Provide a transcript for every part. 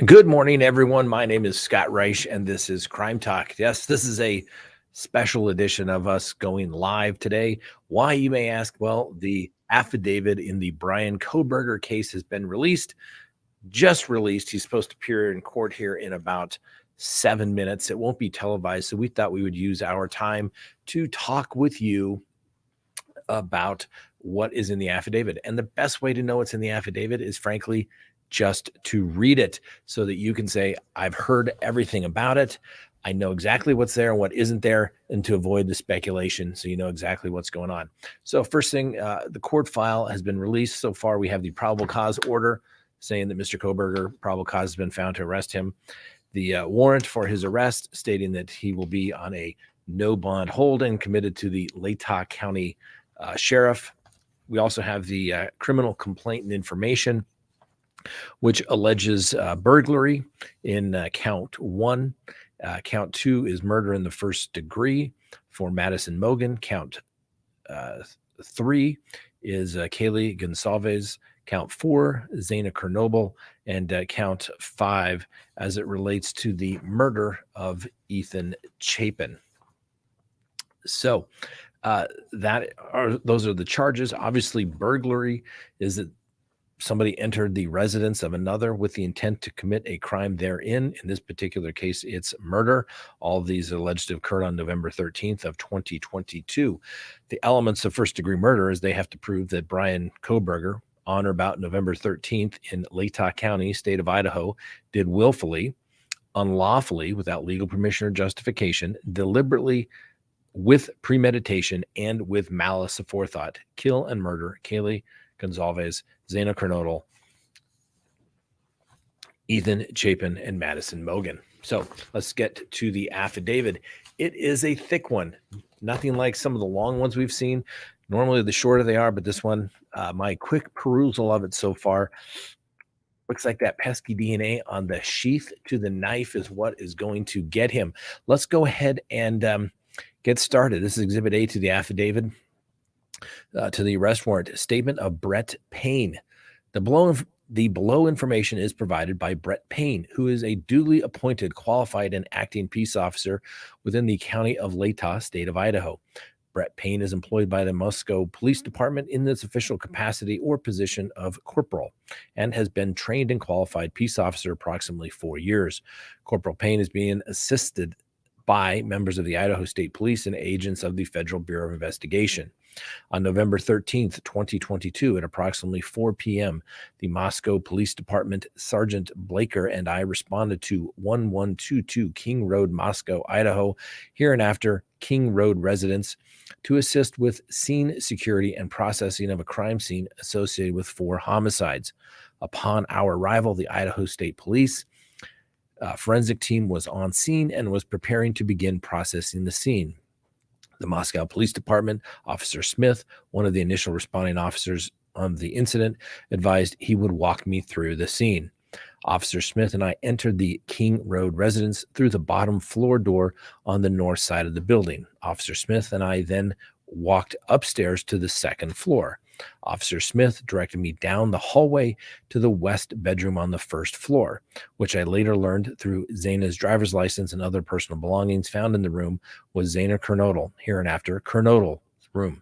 Good morning, everyone. My name is Scott Reich, and this is Crime Talk. Yes, this is a special edition of us going live today. Why, you may ask? Well, the affidavit in the Bryan Kohberger case has been released, just released. He's supposed to appear in court here in about 7 minutes. It won't be televised, so we thought we would use our time to talk with you about what is in the affidavit. And the best way to know what's in the affidavit is, frankly, just to read it so that you can say, I've heard everything about it. I know exactly what's there and what isn't there, and to avoid the speculation so you know exactly what's going on. So first thing, the court file has been released. So far, we have the probable cause order saying that Mr. Kohberger, probable cause has been found to arrest him. The warrant for his arrest stating that he will be on a no bond hold and committed to the Latah County Sheriff. We also have the criminal complaint and information, which alleges burglary in count 1. Count 2 is murder in the first degree for Madison Mogan. Count 3 is Kaylee Gonsalves. Count 4, Zaina Kernoble. And count 5 as it relates to the murder of Ethan Chapin. So those are the charges. Obviously, burglary is that somebody entered the residence of another with the intent to commit a crime therein. In this particular case, it's murder. All of these alleged to have occurred on November 13th of 2022. The elements of first-degree murder is they have to prove that Bryan Kohberger, on or about November 13th in Latah County, state of Idaho, did willfully, unlawfully, without legal permission or justification, deliberately, with premeditation, and with malice aforethought, kill and murder Kaylee Gonsalves, Zaina Kernoble, Ethan Chapin, and Madison Mogan. So let's get to the affidavit. It is a thick one, nothing like some of the long ones we've seen. Normally, the shorter they are, but this one, my quick perusal of it so far, looks like that pesky DNA on the sheath to the knife is what is going to get him. Let's go ahead and get started. This is Exhibit A to the affidavit. To the arrest warrant, statement of Brett Payne. The below information is provided by Brett Payne, who is a duly appointed, qualified, and acting peace officer within the county of Latah, state of Idaho. Brett Payne is employed by the Moscow Police Department in its official capacity or position of corporal and has been trained and qualified peace officer approximately 4 years. Corporal Payne is being assisted by members of the Idaho State Police and agents of the Federal Bureau of Investigation. On November 13th, 2022, at approximately 4 p.m., the Moscow Police Department Sergeant Blaker and I responded to 1122 King Road, Moscow, Idaho, hereinafter King Road residents, to assist with scene security and processing of a crime scene associated with 4 homicides. Upon our arrival, the Idaho State Police forensic team was on scene and was preparing to begin processing the scene. The Moscow Police Department, Officer Smith, one of the initial responding officers on the incident, advised he would walk me through the scene. Officer Smith and I entered the King Road residence through the bottom floor door on the north side of the building. Officer Smith and I then walked upstairs to the second floor. Officer Smith directed me down the hallway to the west bedroom on the first floor, which I later learned through Zaina's driver's license and other personal belongings found in the room was Zaina Kernoble, hereinafter Kernoble's room.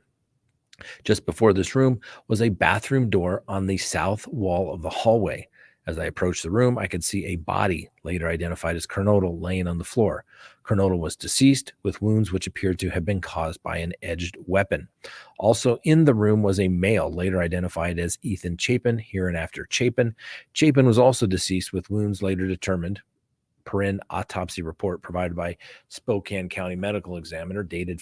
Just before this room was a bathroom door on the south wall of the hallway. As I approached the room, I could see a body, later identified as Kernoble, laying on the floor. Kernoble was deceased with wounds which appeared to have been caused by an edged weapon. Also in the room was a male, later identified as Ethan Chapin, hereinafter Chapin. Chapin was also deceased with wounds later determined, per autopsy report provided by Spokane County Medical Examiner, dated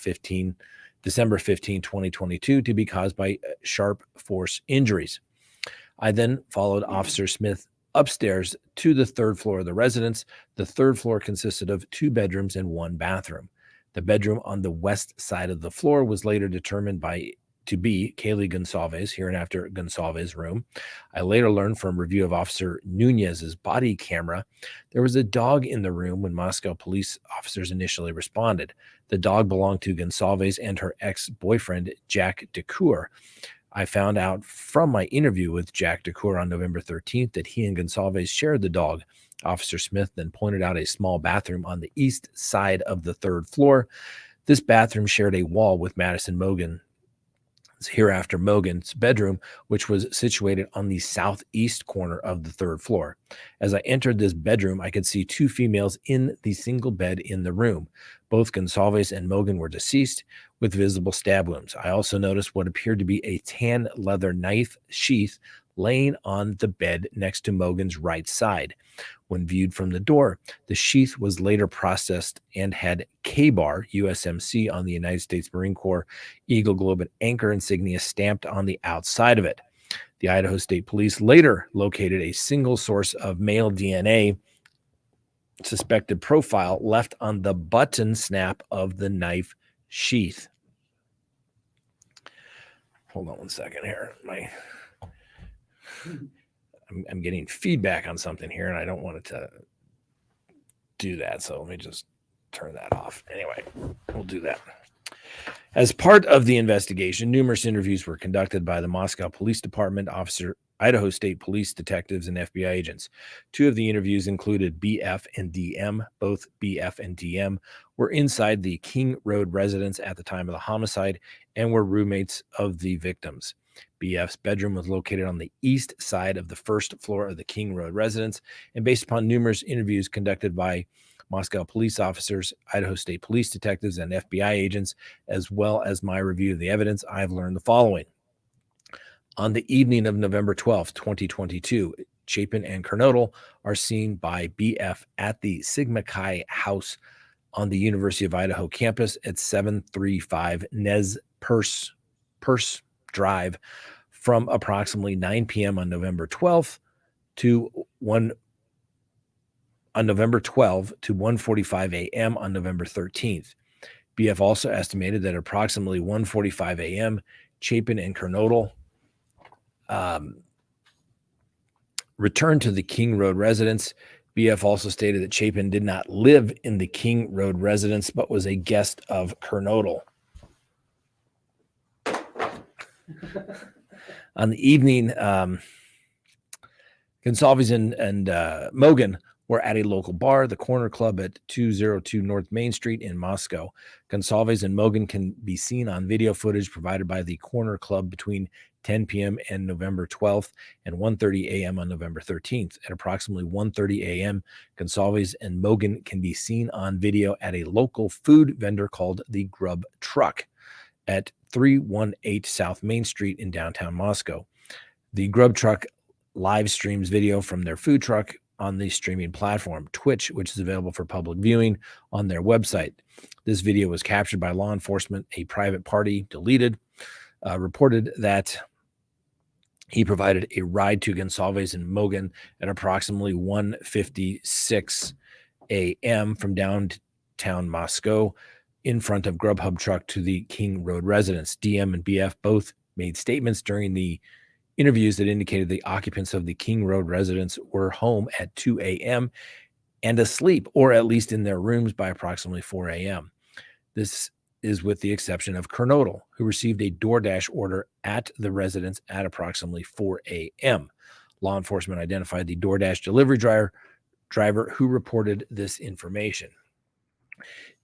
December 15, 2022, to be caused by sharp force injuries. I then followed Officer Smith upstairs to the third floor of the residence. The third floor consisted of 2 bedrooms and 1 bathroom. The bedroom on the west side of the floor was later determined to be Kaylee Gonsalves, hereinafter Gonsalves' room. I later learned from review of Officer Nunez's body camera, there was a dog in the room when Moscow police officers initially responded. The dog belonged to Gonsalves and her ex-boyfriend, Jack DeCoeur. I found out from my interview with Jack DeCour on November 13th that he and Gonsalves shared the dog. Officer Smith then pointed out a small bathroom on the east side of the third floor. This bathroom shared a wall with Madison Mogan, hereafter Mogan's bedroom, which was situated on the southeast corner of the third floor. As I entered this bedroom, I could see two females in the single bed in the room. Both Gonsalves and Mogan were deceased with visible stab wounds. I also noticed what appeared to be a tan leather knife sheath laying on the bed next to Mogan's right side. When viewed from the door, the sheath was later processed and had K-Bar USMC on the United States Marine Corps Eagle Globe and Anchor insignia stamped on the outside of it. The Idaho State Police later located a single source of male DNA suspected profile left on the button snap of the knife sheath. Hold on one second here. I'm getting feedback on something here, and I don't want it to do that. So let me just turn that off. Anyway, we'll do that. As part of the investigation, numerous interviews were conducted by the Moscow Police Department, Idaho State Police detectives, and FBI agents. Two of the interviews included BF and DM. Both BF and DM were inside the King Road residence at the time of the homicide and were roommates of the victims. BF's bedroom was located on the east side of the first floor of the King Road residence, and based upon numerous interviews conducted by Moscow police officers, Idaho State Police detectives, and FBI agents, as well as my review of the evidence, I've learned the following. On the evening of November 12th, 2022, Chapin and Kernodle are seen by BF at the Sigma Chi house on the University of Idaho campus at 735 Nez Perce Drive from approximately 9 p.m. on November 12th to 1:45 a.m. on November 13th. BF also estimated that approximately 1:45 a.m., Chapin and Kernodle returned to the King Road residence. BF also stated that Chapin did not live in the King Road residence, but was a guest of Kernodle. On the evening, Gonsalves and Mogan were at a local bar, the Corner Club at 202 North Main Street in Moscow. Gonsalves and Mogan can be seen on video footage provided by the Corner Club between 10 p.m. and November 12th and 1:30 a.m. on November 13th. At approximately 1:30 a.m., Gonsalves and Mogan can be seen on video at a local food vendor called the Grub Truck at 318 South Main Street in downtown Moscow. The Grub Truck live streams video from their food truck on the streaming platform Twitch, which is available for public viewing on their website. This video was captured by law enforcement. A private party reported that he provided a ride to Gonsalves and Mogan at approximately 1:56 a.m. from downtown Moscow in front of Grubhub Truck to the King Road residence. DM and BF both made statements during the interviews that indicated the occupants of the King Road residence were home at 2 a.m. and asleep, or at least in their rooms by approximately 4 a.m. This is with the exception of Kernodle, who received a DoorDash order at the residence at approximately 4 a.m. Law enforcement identified the DoorDash delivery driver who reported this information.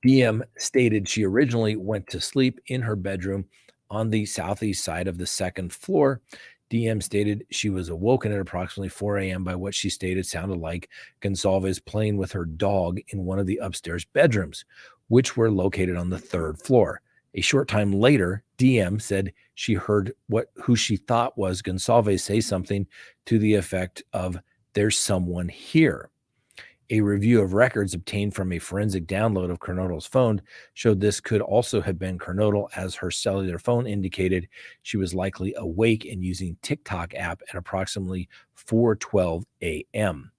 DM stated she originally went to sleep in her bedroom on the southeast side of the second floor. DM stated she was awoken at approximately 4 a.m. by what she stated sounded like Gonsalves playing with her dog in one of the upstairs bedrooms, which were located on the third floor. A short time later, DM said she heard who she thought was Gonsalves say something to the effect of, "There's someone here." A review of records obtained from a forensic download of Kernodle's phone showed this could also have been Kernodle, as her cellular phone indicated she was likely awake and using TikTok app at approximately 4:12 a.m.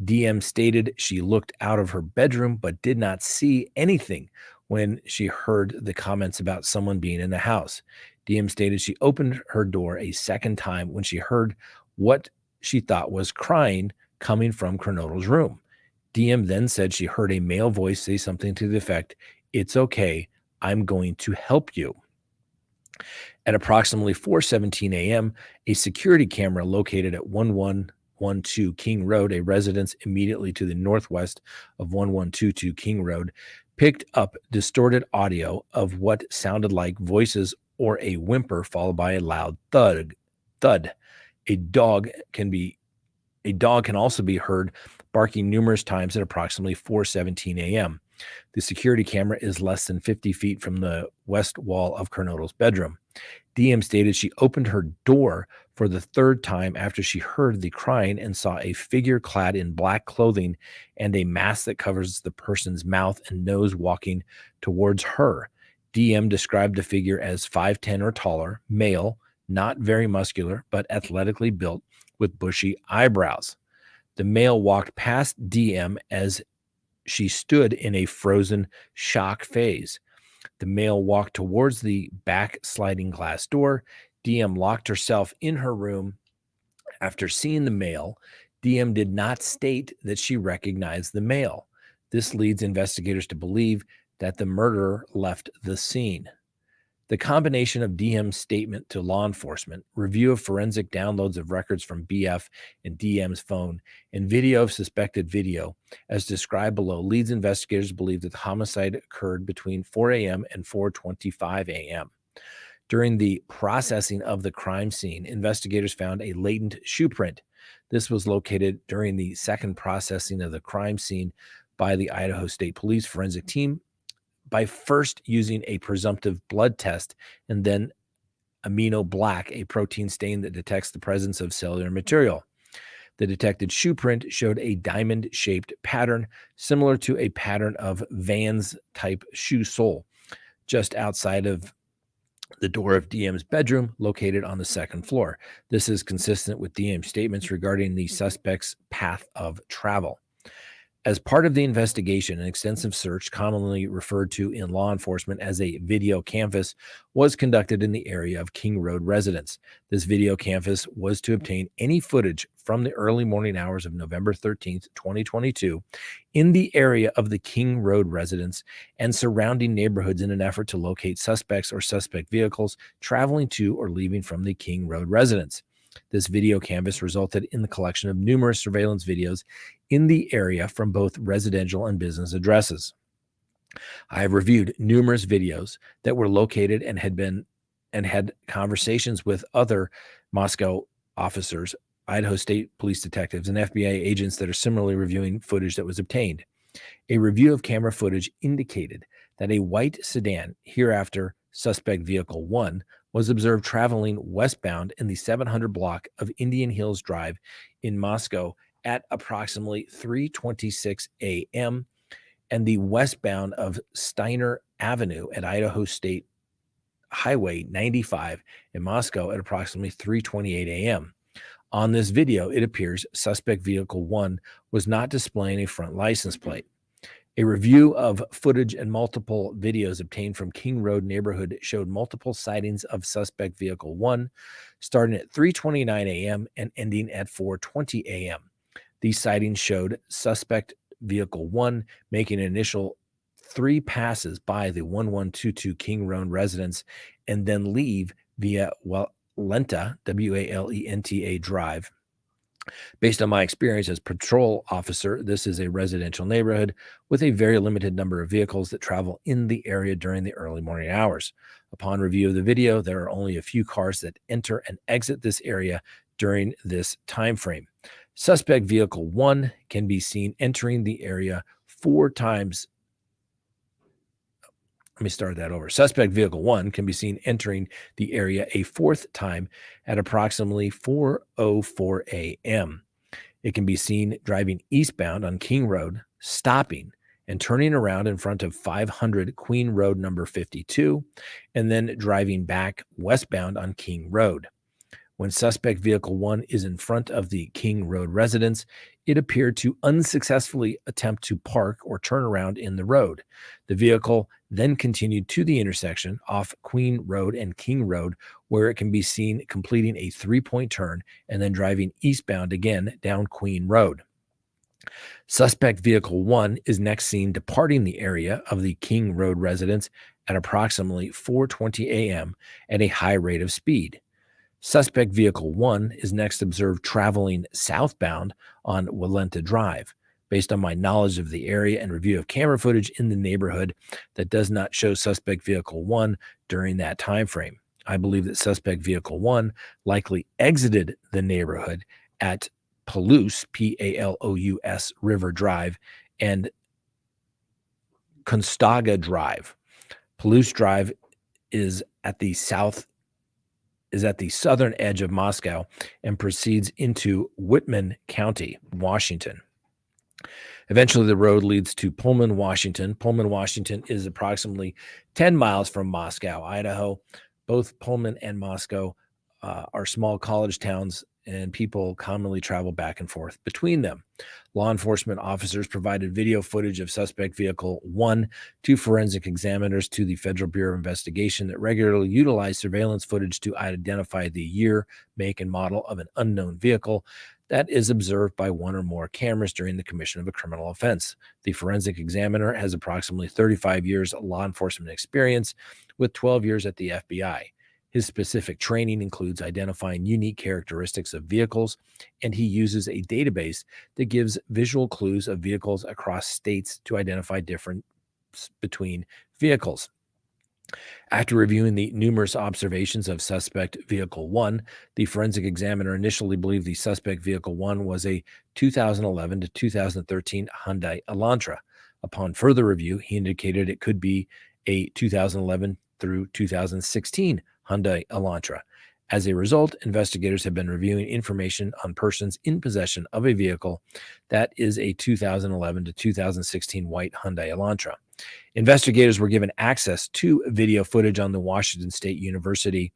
DM stated she looked out of her bedroom but did not see anything when she heard the comments about someone being in the house. DM stated she opened her door a second time when she heard what she thought was crying coming from Kernodle's room. DM then said she heard a male voice say something to the effect, "It's okay, I'm going to help you." At approximately 4:17 a.m., a security camera located at 1112 King Road, a residence immediately to the northwest of 1122 King Road, picked up distorted audio of what sounded like voices or a whimper followed by a loud thud. A dog can also be heard barking numerous times at approximately 4:17 a.m. The security camera is less than 50 feet from the west wall of Kernodle's bedroom. DM stated she opened her door for the third time after she heard the crying and saw a figure clad in black clothing and a mask that covers the person's mouth and nose walking towards her. DM described the figure as 5'10" or taller, male, not very muscular, but athletically built with bushy eyebrows. The male walked past DM as she stood in a frozen shock phase. The male walked towards the back sliding glass door. DM locked herself in her room. After seeing the male, DM did not state that she recognized the male. This leads investigators to believe that the murderer left the scene. The combination of DM's statement to law enforcement, review of forensic downloads of records from BF and DM's phone, and video of suspected video, as described below, leads investigators to believe that the homicide occurred between 4 a.m. and 4:25 a.m. During the processing of the crime scene, investigators found a latent shoe print. This was located during the second processing of the crime scene by the Idaho State Police forensic team, by first using a presumptive blood test and then amino black, a protein stain that detects the presence of cellular material. The detected shoe print showed a diamond-shaped pattern similar to a pattern of Vans type shoe sole just outside of the door of DM's bedroom located on the second floor. This is consistent with DM's statements regarding the suspect's path of travel. As part of the investigation, an extensive search, commonly referred to in law enforcement as a video canvass, was conducted in the area of King Road residence. This video canvass was to obtain any footage from the early morning hours of November 13th, 2022, in the area of the King Road residence and surrounding neighborhoods in an effort to locate suspects or suspect vehicles traveling to or leaving from the King Road residence. This video canvass resulted in the collection of numerous surveillance videos in the area from both residential and business addresses. I have reviewed numerous videos that were located and had conversations with other Moscow officers, Idaho State Police detectives, and FBI agents that are similarly reviewing footage that was obtained. A review of camera footage indicated that a white sedan, hereafter suspect vehicle 1, was observed traveling westbound in the 700 block of Indian Hills Drive in Moscow at approximately 3:26 a.m. and the westbound of Steiner Avenue at Idaho State Highway 95 in Moscow at approximately 3:28 a.m. On this video, it appears suspect vehicle 1 was not displaying a front license plate. A review of footage and multiple videos obtained from King Road neighborhood showed multiple sightings of suspect vehicle 1, starting at 3:29 a.m. and ending at 4:20 a.m. These sightings showed suspect vehicle 1 making an initial 3 passes by the 1122 King Road residence and then leave via Walenta, W-A-L-E-N-T-A Drive. Based on my experience as patrol officer, this is a residential neighborhood with a very limited number of vehicles that travel in the area during the early morning hours. Upon review of the video, there are only a few cars that enter and exit this area during this time frame. Suspect vehicle 1 can be seen entering the area 4 times. Let me start that over. Suspect vehicle 1 can be seen entering the area a 4th time at approximately 4:04 a.m. It can be seen driving eastbound on King Road, stopping and turning around in front of 500 Queen Road number 52, and then driving back westbound on King Road. When suspect vehicle 1 is in front of the King Road residence, it appeared to unsuccessfully attempt to park or turn around in the road. The vehicle then continued to the intersection off Queen Road and King Road, where it can be seen completing a 3-point turn and then driving eastbound again down Queen Road. Suspect vehicle 1 is next seen departing the area of the King Road residence at approximately 4:20 a.m. at a high rate of speed. Suspect vehicle 1 is next observed traveling southbound on Walenta Drive. Based on my knowledge of the area and review of camera footage in the neighborhood, that does not show suspect vehicle 1 during that time frame. I believe that suspect vehicle 1 likely exited the neighborhood at Palouse, P-A-L-O-U-S, River Drive, and Constaga Drive. Palouse Drive is at the southern edge of Moscow and proceeds into Whitman County, Washington. Eventually, the road leads to Pullman, Washington. Pullman, Washington is approximately 10 miles from Moscow, Idaho. Both Pullman and Moscow are small college towns, and people commonly travel back and forth between them. Law enforcement officers provided video footage of suspect vehicle 1 to forensic examiners to the Federal Bureau of Investigation that regularly utilize surveillance footage to identify the year, make, and model of an unknown vehicle that is observed by one or more cameras during the commission of a criminal offense. The forensic examiner has approximately 35 years of law enforcement experience, with 12 years at the FBI. His specific training includes identifying unique characteristics of vehicles, and he uses a database that gives visual clues of vehicles across states to identify difference between vehicles. After reviewing the numerous observations of suspect vehicle 1, the forensic examiner initially believed the suspect vehicle 1 was a 2011 to 2013 Hyundai Elantra. Upon further review, he indicated it could be a 2011 through 2016 Hyundai Elantra. As a result, investigators have been reviewing information on persons in possession of a vehicle that is a 2011 to 2016 white Hyundai Elantra. Investigators were given access to video footage on the Washington State University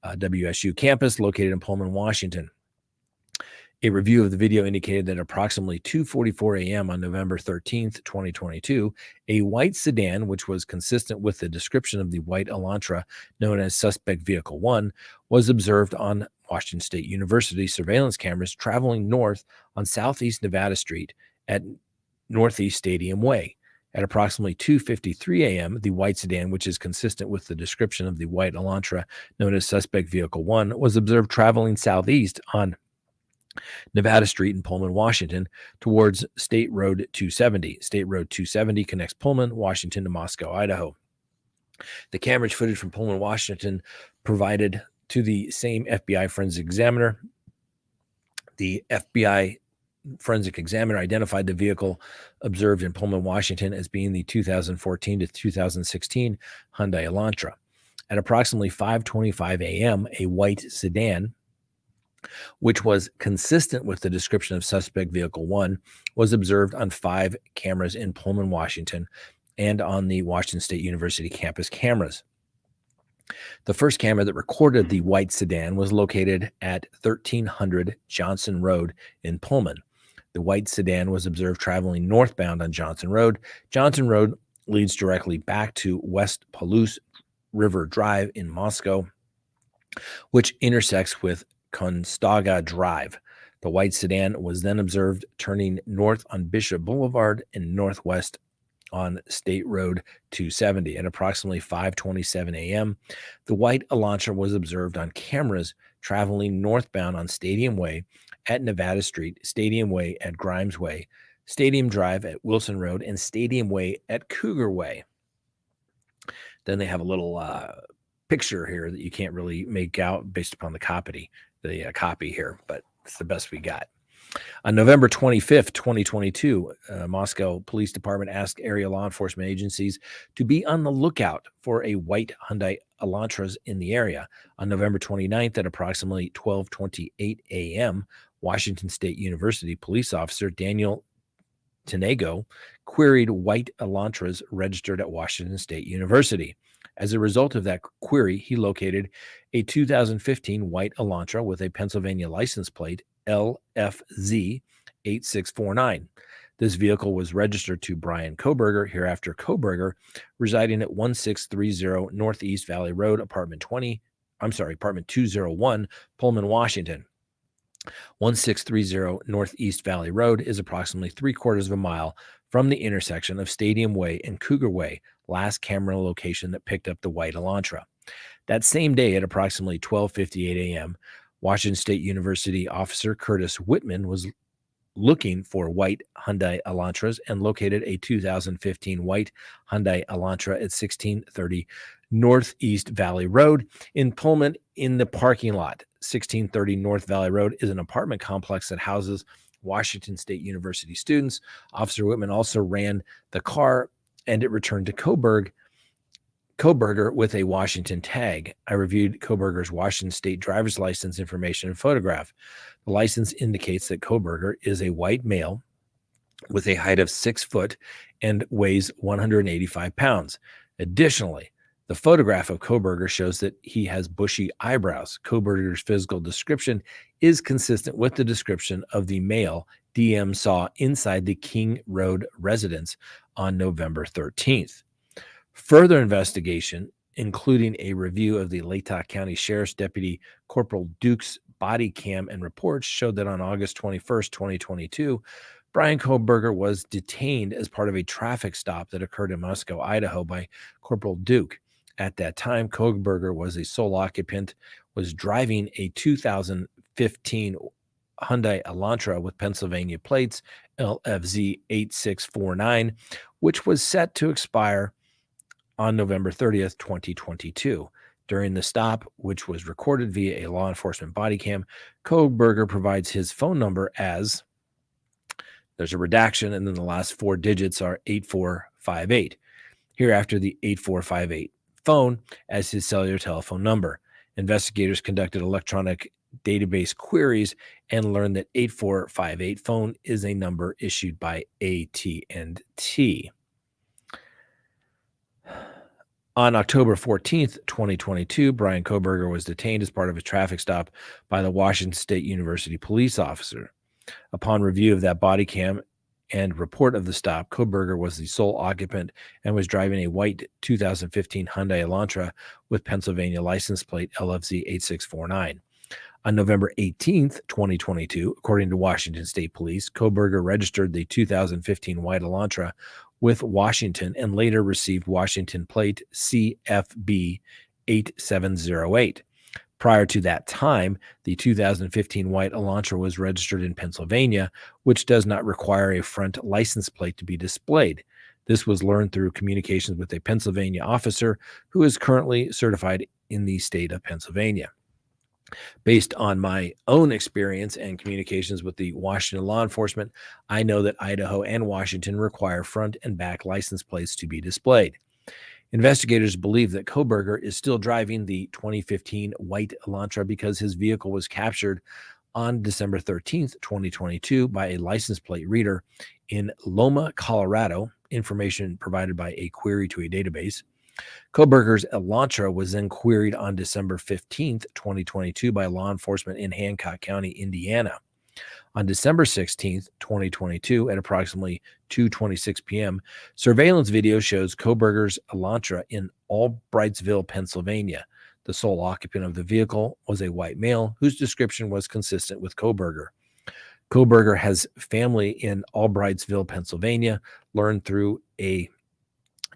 WSU campus located in Pullman, Washington. A review of the video indicated that approximately 2:44 a.m. on November 13th, 2022, a white sedan, which was consistent with the description of the white Elantra known as suspect vehicle 1, was observed on Washington State University surveillance cameras traveling north on Southeast Nevada Street at Northeast Stadium Way. At approximately 2:53 a.m., the white sedan, which is consistent with the description of the white Elantra known as suspect vehicle 1, was observed traveling southeast on Nevada Street in Pullman, Washington, towards State Road 270. State Road 270 connects Pullman, Washington to Moscow, Idaho. The camera footage from Pullman, Washington, provided to the same FBI forensic examiner. The FBI forensic examiner identified the vehicle observed in Pullman, Washington as being the 2014 to 2016 Hyundai Elantra. At approximately 5:25 a.m., a white sedan, which was consistent with the description of suspect vehicle 1, was observed on 5 cameras in Pullman, Washington, and on the Washington State University campus cameras. The first camera that recorded the white sedan was located at 1300 Johnson Road in Pullman. The white sedan was observed traveling northbound on Johnson Road. Johnson Road leads directly back to West Palouse River Drive in Moscow, which intersects with Constaga Drive. The white sedan was then observed turning north on Bishop Boulevard and northwest on State Road 270. At approximately 5:27 a.m., the white Elantra was observed on cameras traveling northbound on Stadium Way at Nevada Street, Stadium Way at Grimes Way, Stadium Drive at Wilson Road, and Stadium Way at Cougar Way. Then they have a little picture here that you can't really make out based upon the copy here, but it's the best we got. On November 25th, 2022, Moscow Police Department asked area law enforcement agencies to be on the lookout for a white Hyundai Elantras in the area. On November 29th at approximately 12:28 a.m., Washington State University police officer Daniel Tenego queried white Elantras registered at Washington State University. As a result of that query, he located a 2015 white Elantra with a Pennsylvania license plate LFZ 8649. This vehicle was registered to Bryan Kohberger, hereafter Kohberger, residing at 1630 Northeast Valley Road, apartment 201, Pullman, Washington. 1630 Northeast Valley Road is approximately 3/4 of a mile from the intersection of Stadium Way and Cougar Way, last camera location that picked up the white Elantra. That same day at approximately 12:58 a.m., Washington State University officer Curtis Whitman was looking for white Hyundai Elantras and located a 2015 white Hyundai Elantra at 1630 Northeast Valley Road in Pullman in the parking lot. 1630 North Valley Road is an apartment complex that houses Washington State University students. Officer Whitman also ran the car and it returned to Kohberger with a Washington tag. I reviewed Kohberger's Washington State driver's license information and photograph. The license indicates that Kohberger is a white male with a height of 6 foot and weighs 185 pounds. Additionally, the photograph of Kohberger shows that he has bushy eyebrows. Kohberger's physical description is consistent with the description of the male DM saw inside the King Road residence on November 13th. Further investigation, including a review of the Latah County Sheriff's Deputy Corporal Duke's body cam and reports, showed that on August 21st, 2022, Bryan Kohberger was detained as part of a traffic stop that occurred in Moscow, Idaho by Corporal Duke. At that time, Kohberger was a sole occupant, was driving a 2015 Hyundai Elantra with Pennsylvania plates LFZ 8649, which was set to expire on November 30th, 2022. During the stop, which was recorded via a law enforcement body cam, Kohberger provides his phone number as, there's a redaction, and then the last 4 digits are 8458. Hereafter, the 8458 phone as his cellular telephone number. Investigators conducted electronic database queries and learned that 8458 phone is a number issued by AT&T. On October 14th, 2022, Bryan Kohberger was detained as part of a traffic stop by the Washington State University police officer. Upon review of that body cam and report of the stop, Kohberger was the sole occupant and was driving a white 2015 Hyundai Elantra with Pennsylvania license plate LFZ 8649. On November 18th, 2022, according to Washington State Police, Kohberger registered the 2015 white Elantra with Washington and later received Washington plate CFB 8708. Prior to that time, the 2015 white Elantra was registered in Pennsylvania, which does not require a front license plate to be displayed. This was learned through communications with a Pennsylvania officer who is currently certified in the state of Pennsylvania. Based on my own experience and communications with the Washington law enforcement, I know that Idaho and Washington require front and back license plates to be displayed. Investigators believe that Kohberger is still driving the 2015 white Elantra because his vehicle was captured on December 13th, 2022 by a license plate reader in Loma, Colorado, information provided by a query to a database. Kohberger's Elantra was then queried on December 15th, 2022 by law enforcement in Hancock County, Indiana. On December 16th, 2022 at approximately 2:26 p.m., surveillance video shows Kohberger's Elantra in Albrightsville, Pennsylvania. The sole occupant of the vehicle was a white male whose description was consistent with Kohberger. Kohberger has family in Albrightsville, Pennsylvania, learned through a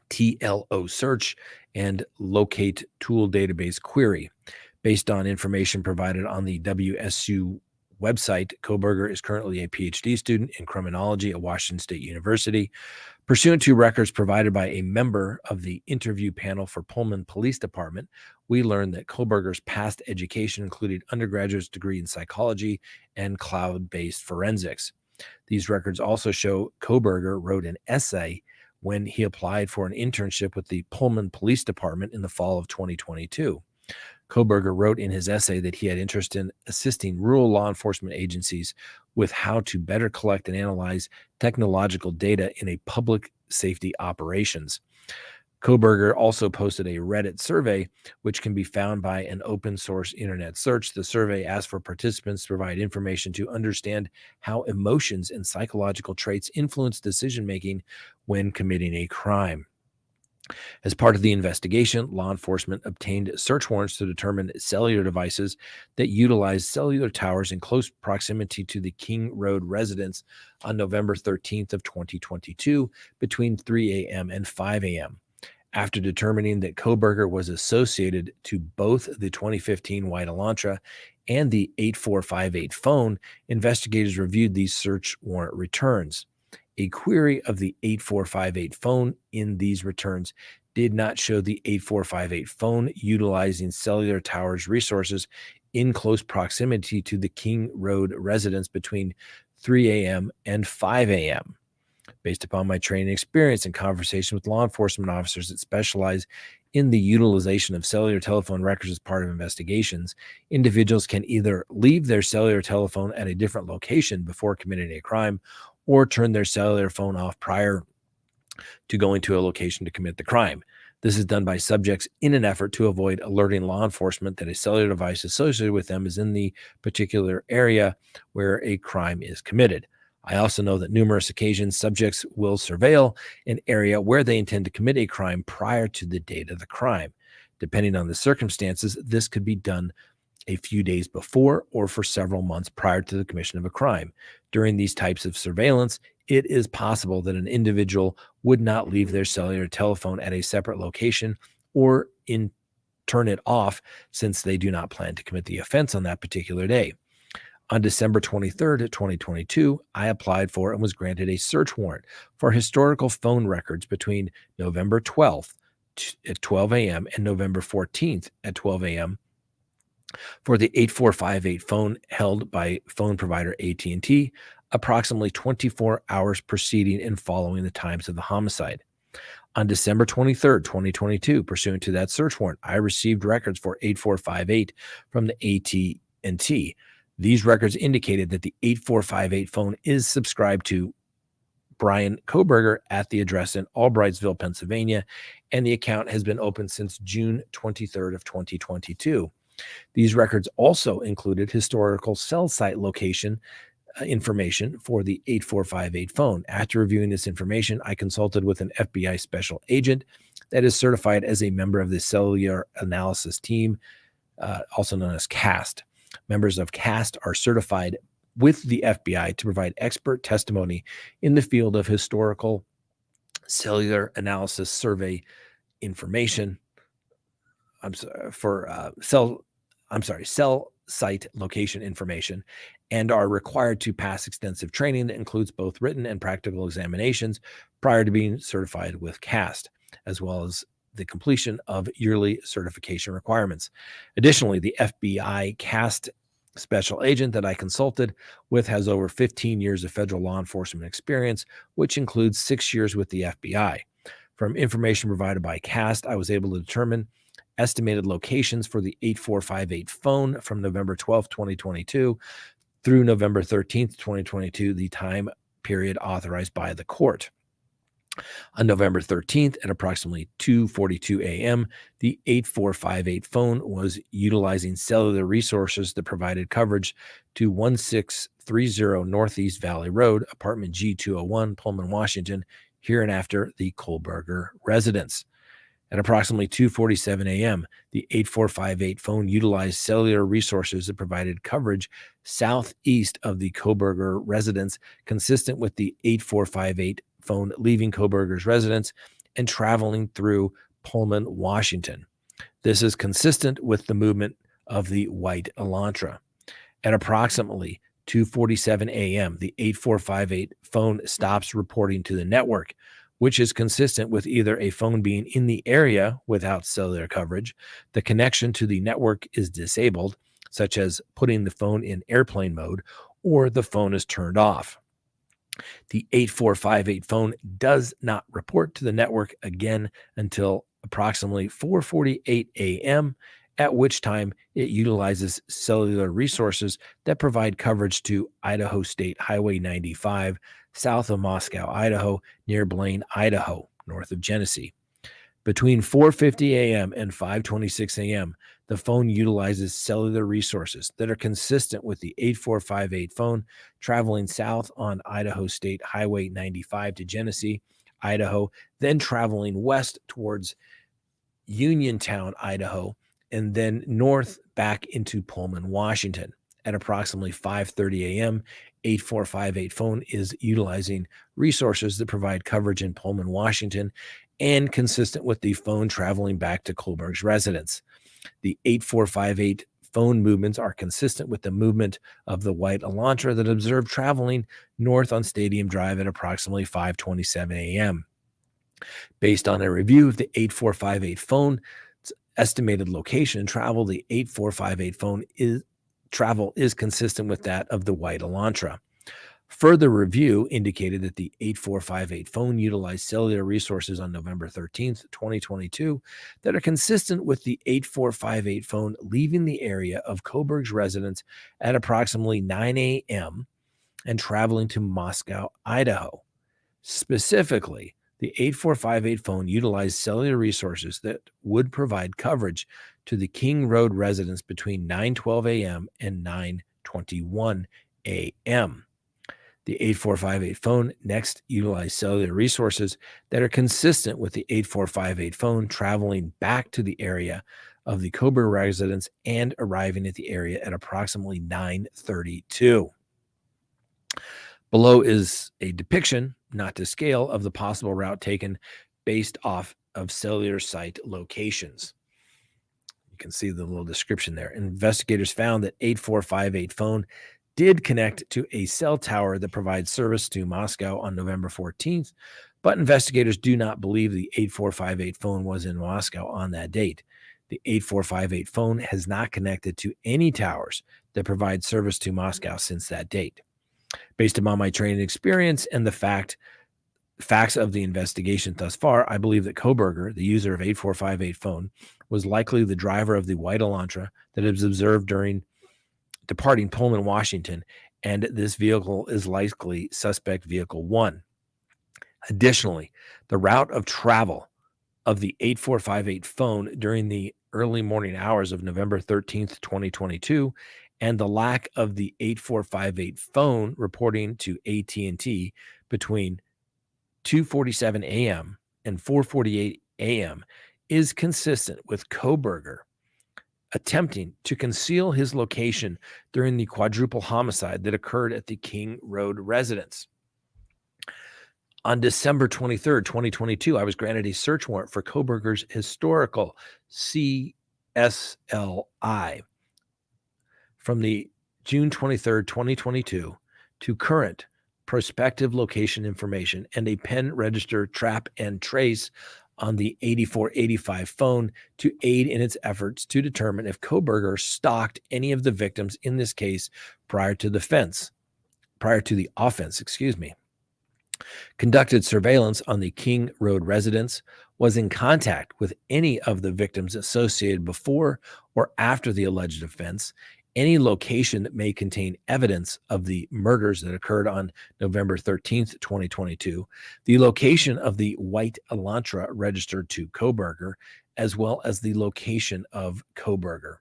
TLO search and locate tool database query. Based on information provided on the WSU website, Kohberger is currently a PhD student in criminology at Washington State University. Pursuant to records provided by a member of the interview panel for Pullman Police Department, we learned that Kohberger's past education included undergraduate's degree in psychology and cloud-based forensics. These records also show Kohberger wrote an essay when he applied for an internship with the Pullman Police Department in the fall of 2022. Kohberger wrote in his essay that he had interest in assisting rural law enforcement agencies with how to better collect and analyze technological data in a public safety operations. Kohberger also posted a Reddit survey, which can be found by an open source internet search. The survey asked for participants to provide information to understand how emotions and psychological traits influence decision making when committing a crime. As part of the investigation, law enforcement obtained search warrants to determine cellular devices that utilized cellular towers in close proximity to the King Road residence on November 13th of 2022 between 3 a.m. and 5 a.m. After determining that Kohberger was associated to both the 2015 white Elantra and the 8458 phone, investigators reviewed these search warrant returns. A query of the 8458 phone in these returns did not show the 8458 phone utilizing cellular towers resources in close proximity to the King Road residence between 3 a.m. and 5 a.m. Based upon my training experience and conversation with law enforcement officers that specialize in the utilization of cellular telephone records as part of investigations, individuals can either leave their cellular telephone at a different location before committing a crime or turn their cellular phone off prior to going to a location to commit the crime. This is done by subjects in an effort to avoid alerting law enforcement that a cellular device associated with them is in the particular area where a crime is committed. I also know that numerous occasions subjects will surveil an area where they intend to commit a crime prior to the date of the crime. Depending on the circumstances, this could be done a few days before or for several months prior to the commission of a crime. During these types of surveillance, it is possible that an individual would not leave their cellular telephone at a separate location or turn it off since they do not plan to commit the offense on that particular day. On December 23rd, 2022, I applied for and was granted a search warrant for historical phone records between November 12th at 12 a.m. and November 14th at 12 a.m. for the 8458 phone held by phone provider AT&T, approximately 24 hours preceding and following the times of the homicide. On December 23rd, 2022, pursuant to that search warrant, I received records for 8458 from the AT&T. These records indicated that the 8458 phone is subscribed to Bryan Kohberger at the address in Albrightsville, Pennsylvania, and the account has been open since June 23rd of 2022. These records also included historical cell site location information for the 8458 phone. After reviewing this information, I consulted with an FBI special agent that is certified as a member of the Cellular Analysis Team, also known as CAST. Members of CAST are certified with the FBI to provide expert testimony in the field of historical cellular analysis survey information. Cell site location information, and are required to pass extensive training that includes both written and practical examinations prior to being certified with CAST, as well as the completion of yearly certification requirements. Additionally, the FBI CAST special agent that I consulted with has over 15 years of federal law enforcement experience, which includes 6 years with the FBI. From information provided by CAST, I was able to determine estimated locations for the 8458 phone from November 12th, 2022 through November 13th, 2022, the time period authorized by the court. On November 13th at approximately 2:42 a.m., the 8458 phone was utilizing cellular resources that provided coverage to 1630 Northeast Valley Road, apartment G201, Pullman, Washington, hereinafter the Kohberger residence. At approximately 2:47 a.m., the 8458 phone utilized cellular resources that provided coverage southeast of the Kohberger residence, consistent with the 8458 phone leaving Kohberger's residence and traveling through Pullman, Washington. This is consistent with the movement of the white Elantra. At approximately 2:47 a.m., the 8458 phone stops reporting to the network, which is consistent with either a phone being in the area without cellular coverage, the connection to the network is disabled, such as putting the phone in airplane mode, or the phone is turned off. The 8458 phone does not report to the network again until approximately 4:48 a.m., at which time it utilizes cellular resources that provide coverage to Idaho State Highway 95, south of Moscow, Idaho, near Blaine, Idaho, north of Genesee. Between 4:50 a.m. and 5:26 a.m., the phone utilizes cellular resources that are consistent with the 8458 phone traveling south on Idaho State Highway 95 to Genesee. Idaho, then traveling west towards Uniontown, Idaho, and then north back into Pullman, Washington. At approximately 5:30 a.m., 8458 phone is utilizing resources that provide coverage in Pullman, Washington, and consistent with the phone traveling back to Kohberger's residence. The 8458 phone movements are consistent with the movement of the white Elantra that observed traveling north on Stadium Drive at approximately 5:27 a.m. Based on a review of the 8458 phone estimated location and travel, the 8458 phone is consistent with that of the white Elantra. Further review indicated that the 8458 phone utilized cellular resources on November 13th, 2022, that are consistent with the 8458 phone leaving the area of Kohberger's residence at approximately 9 a.m. and traveling to Moscow, Idaho. Specifically, the 8458 phone utilized cellular resources that would provide coverage to the King Road residence between 9:12 a.m. and 9:21 a.m. The 8458 phone next utilized cellular resources that are consistent with the 8458 phone traveling back to the area of the Kohberger residence and arriving at the area at approximately 9:32. Below is a depiction, not to scale, of the possible route taken based off of cellular site locations. You can see the little description there. Investigators found that 8458 phone did connect to a cell tower that provides service to Moscow on November 14th, but investigators do not believe the 8458 phone was in Moscow on that date. The 8458 phone has not connected to any towers that provide service to Moscow since that date. Based upon my training experience and the facts of the investigation thus far, I believe that Kohberger, the user of 8458 phone, was likely the driver of the white Elantra that is observed during departing Pullman, Washington, and this vehicle is likely suspect vehicle 1. Additionally, the route of travel of the 8458 phone during the early morning hours of November 13th, 2022, and the lack of the 8458 phone reporting to AT&T between 2:47 a.m. and 4:48 a.m. is consistent with Kohberger attempting to conceal his location during the quadruple homicide that occurred at the King Road residence. On December 23rd, 2022, I was granted a search warrant for Kohberger's historical CSLI from the June 23rd, 2022 to current prospective location information and a pen register trap and trace on the 8485 phone to aid in its efforts to determine if Kohberger stalked any of the victims in this case prior to the offense, conducted surveillance on the King Road residence, was in contact with any of the victims associated before or after the alleged offense, any location that may contain evidence of the murders that occurred on November 13th, 2022, the location of the white Elantra registered to Kohberger, as well as the location of Kohberger.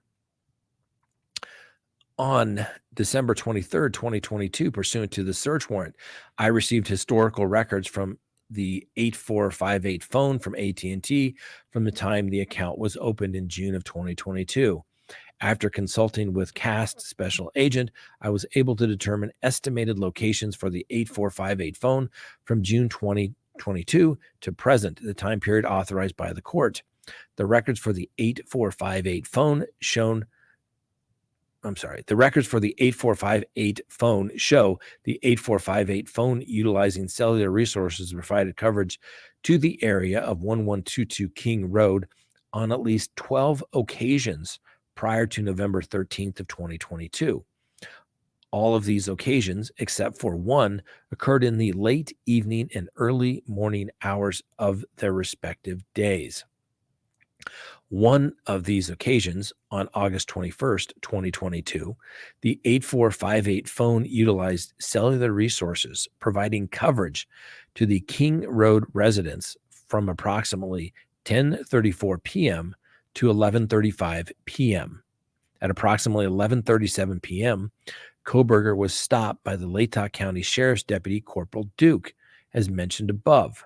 On December 23rd, 2022, pursuant to the search warrant, I received historical records from the 8458 phone from AT&T from the time the account was opened in June of 2022. After consulting with CAST Special Agent, I was able to determine estimated locations for the 8458 phone from June 2022 to present, the time period authorized by the court. The records for the 8458 phone show the 8458 phone utilizing cellular resources provided coverage to the area of 1122 King Road on at least 12 occasions prior to November 13th of 2022. All of these occasions, except for one, occurred in the late evening and early morning hours of their respective days. One of these occasions, on August 21st, 2022, the 8458 phone utilized cellular resources, providing coverage to the King Road residence from approximately 10:34 p.m. to 11:35 p.m. At approximately 11:37 p.m., Kohberger was stopped by the Latah County Sheriff's Deputy Corporal Duke, as mentioned above.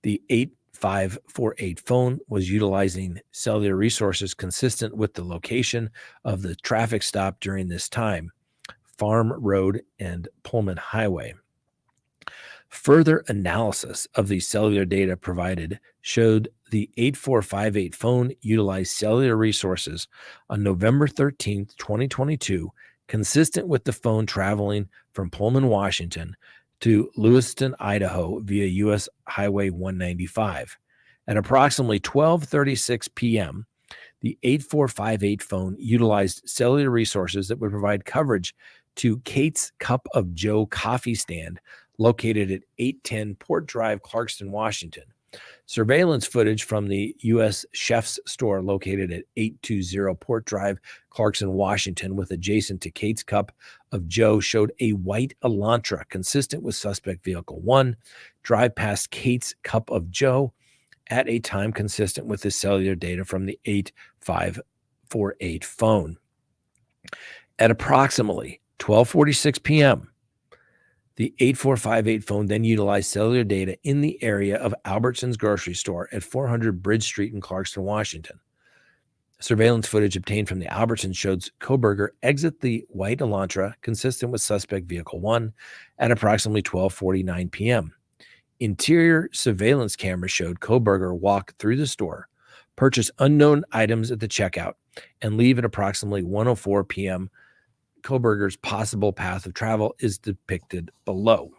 The 8548 phone was utilizing cellular resources consistent with the location of the traffic stop during this time, Farm Road and Pullman Highway. Further analysis of the cellular data provided showed the 8458 phone utilized cellular resources on November 13th, 2022, consistent with the phone traveling from Pullman, Washington to Lewiston, Idaho via U.S. Highway 195. At approximately 12:36 p.m., the 8458 phone utilized cellular resources that would provide coverage to Kate's Cup of Joe coffee stand located at 810 Port Drive, Clarkston, Washington. Surveillance footage from the U.S. Chef's store located at 820 Port Drive, Clarkston, Washington, with adjacent to Kate's Cup of Joe showed a white Elantra consistent with suspect vehicle 1 drive past Kate's Cup of Joe at a time consistent with the cellular data from the 8548 phone. At approximately 12:46 p.m., the 8458 phone then utilized cellular data in the area of Albertsons grocery store at 400 Bridge Street in Clarkston, Washington. Surveillance footage obtained from the Albertsons showed Kohberger exit the white Elantra consistent with suspect vehicle 1 at approximately 12:49 p.m. Interior surveillance cameras showed Kohberger walk through the store, purchase unknown items at the checkout, and leave at approximately 1:04 p.m. Kohberger's possible path of travel is depicted below.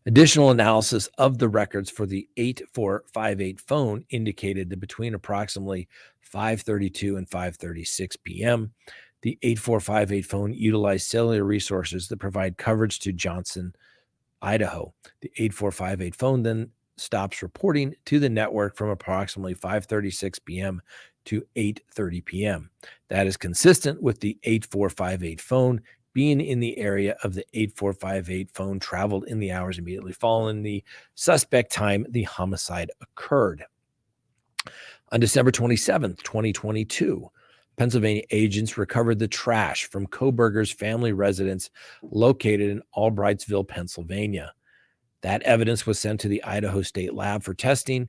Additional analysis of the records for the 8458 phone indicated that between approximately 5:32 and 5:36 p.m., the 8458 phone utilized cellular resources that provide coverage to Johnson, Idaho. The 8458 phone then stops reporting to the network from approximately 5:36 p.m. to 8:30 p.m. That is consistent with the 8458 phone being in the area of the 8458 phone traveled in the hours immediately following the suspect time the homicide occurred. On December 27th, 2022, Pennsylvania agents recovered the trash from Kohberger's family residence located in Albrightsville, Pennsylvania. That evidence was sent to the Idaho State Lab for testing,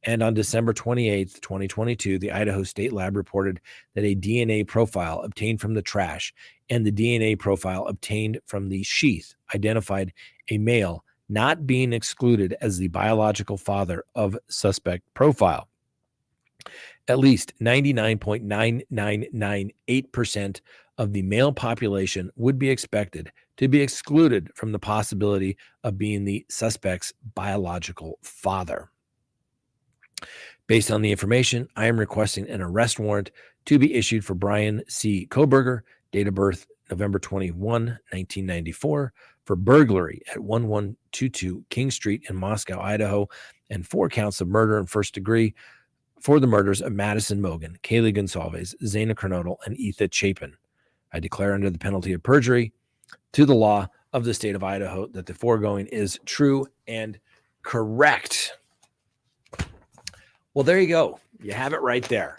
and on December 28th, 2022, the Idaho State Lab reported that a DNA profile obtained from the trash and the DNA profile obtained from the sheath identified a male not being excluded as the biological father of suspect profile. At least 99.9998% of the male population would be expected to be excluded from the possibility of being the suspect's biological father. Based on the information, I am requesting an arrest warrant to be issued for Bryan C. Kohberger, date of birth November 21, 1994, for burglary at 1122 King Street in Moscow, Idaho, and 4 counts of murder in first degree for the murders of Madison Mogen, Kaylee Gonsalves, Zana Kernodle, and Etha Chapin. I declare under the penalty of perjury to the law of the state of Idaho that the foregoing is true and correct. Well, there you go. You have it right there.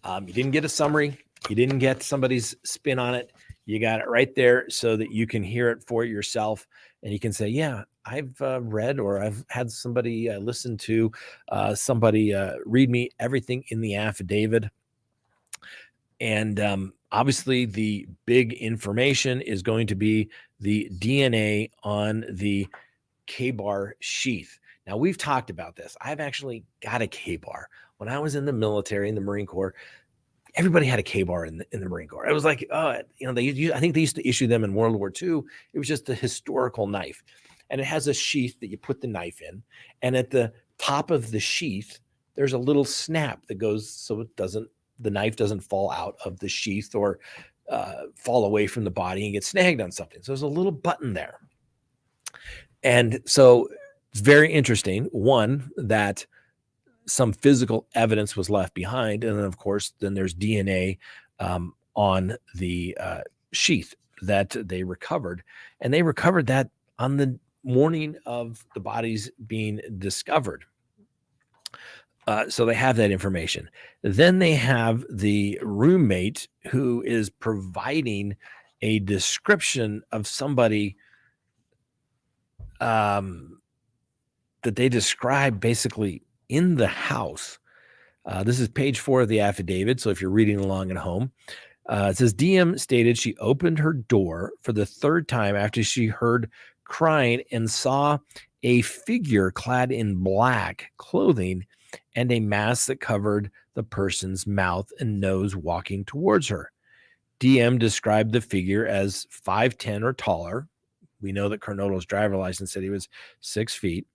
You didn't get a summary. You didn't get somebody's spin on it. You got it right there so that you can hear it for yourself. And you can say, yeah, I've read or I've had somebody listen to somebody read me everything in the affidavit. And obviously, the big information is going to be the DNA on the K-bar sheath. Now, we've talked about this. I've actually got a K-bar. When I was in the military, in the Marine Corps, everybody had a K-bar in the Marine Corps. It was like, I think they used to issue them in World War II. It was just a historical knife. And it has a sheath that you put the knife in. And at the top of the sheath, there's a little snap that goes so the knife doesn't fall out of the sheath or fall away from the body and get snagged on something. So there's a little button there. And so it's very interesting, one, that some physical evidence was left behind. And then, of course, then there's DNA on the sheath that they recovered. And they recovered that on the morning of the bodies being discovered. So they have that information. Then they have the roommate who is providing a description of somebody that they describe basically in the house. This is page 4 of the affidavit. So if you're reading along at home, it says DM stated she opened her door for the third time after she heard crying and saw a figure clad in black clothing and a mask that covered the person's mouth and nose walking towards her. DM described the figure as 5'10" or taller. We know that Carnotto's driver license said he was 6 feet.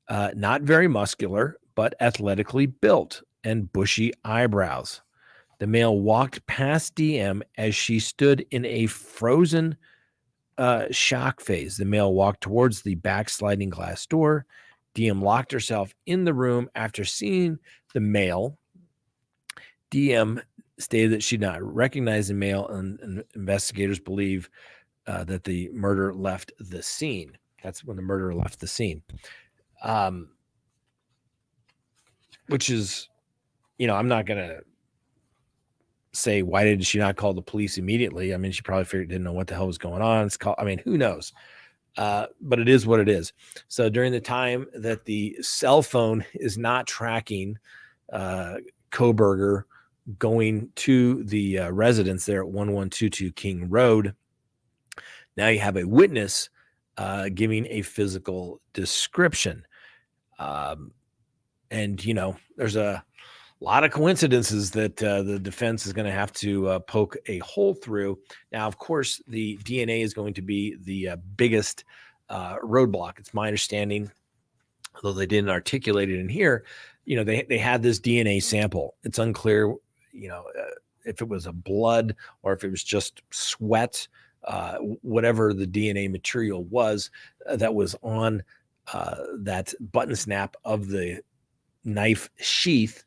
Not very muscular, but athletically built and bushy eyebrows. The male walked past DM as she stood in a frozen shock phase. The male walked towards the backsliding glass door. DM locked herself in the room after seeing the male. DM stated that she did not recognize the male, and investigators believe that the murderer left the scene. That's when the murderer left the scene. Which is, I'm not going to say, why did she not call the police immediately? I mean, she probably didn't know what the hell was going on. Who knows? But it is what it is. So during the time that the cell phone is not tracking Kohberger going to the residence there at 1122 King Road, now you have a witness giving a physical description. And, there's a lot of coincidences that the defense is going to have to poke a hole through. Now, of course, the DNA is going to be the biggest roadblock. It's my understanding, although they didn't articulate it in here, they had this DNA sample. It's unclear, if it was a blood or if it was just sweat, whatever the DNA material was that was on that button snap of the knife sheath.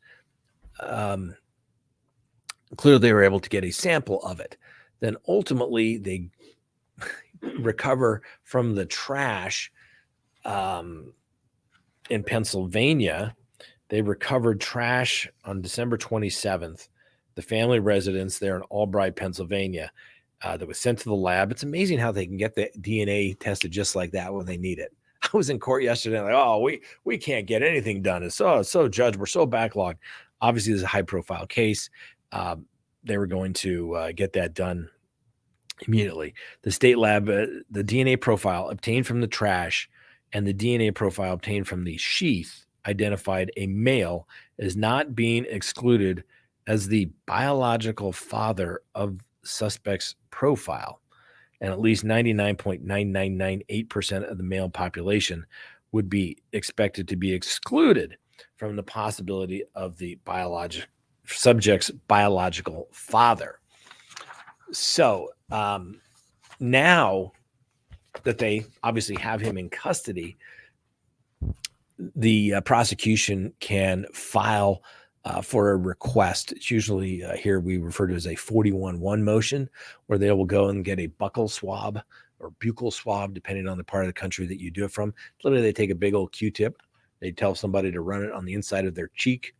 Clearly they were able to get a sample of it. Then ultimately they recover from the trash in Pennsylvania. They recovered trash on December 27th, the family residence there in Albright, Pennsylvania, that was sent to the lab. It's amazing how they can get the DNA tested just like that when they need it. I was in court yesterday, we can't get anything done. It's so judge, we're so backlogged. Obviously, this is a high-profile case. They were going to get that done immediately. The state lab, the DNA profile obtained from the trash and the DNA profile obtained from the sheath identified a male as not being excluded as the biological father of suspect's profile. And at least 99.9998% of the male population would be expected to be excluded from the possibility of the subject's biological father. So now that they obviously have him in custody, the prosecution can file for a request. It's usually here we refer to as a 41-1 motion, where they will go and get a buccal swab or buccal swab, depending on the part of the country that you do it from. Literally, they take a big old Q-tip. They tell somebody to run it on the inside of their cheek.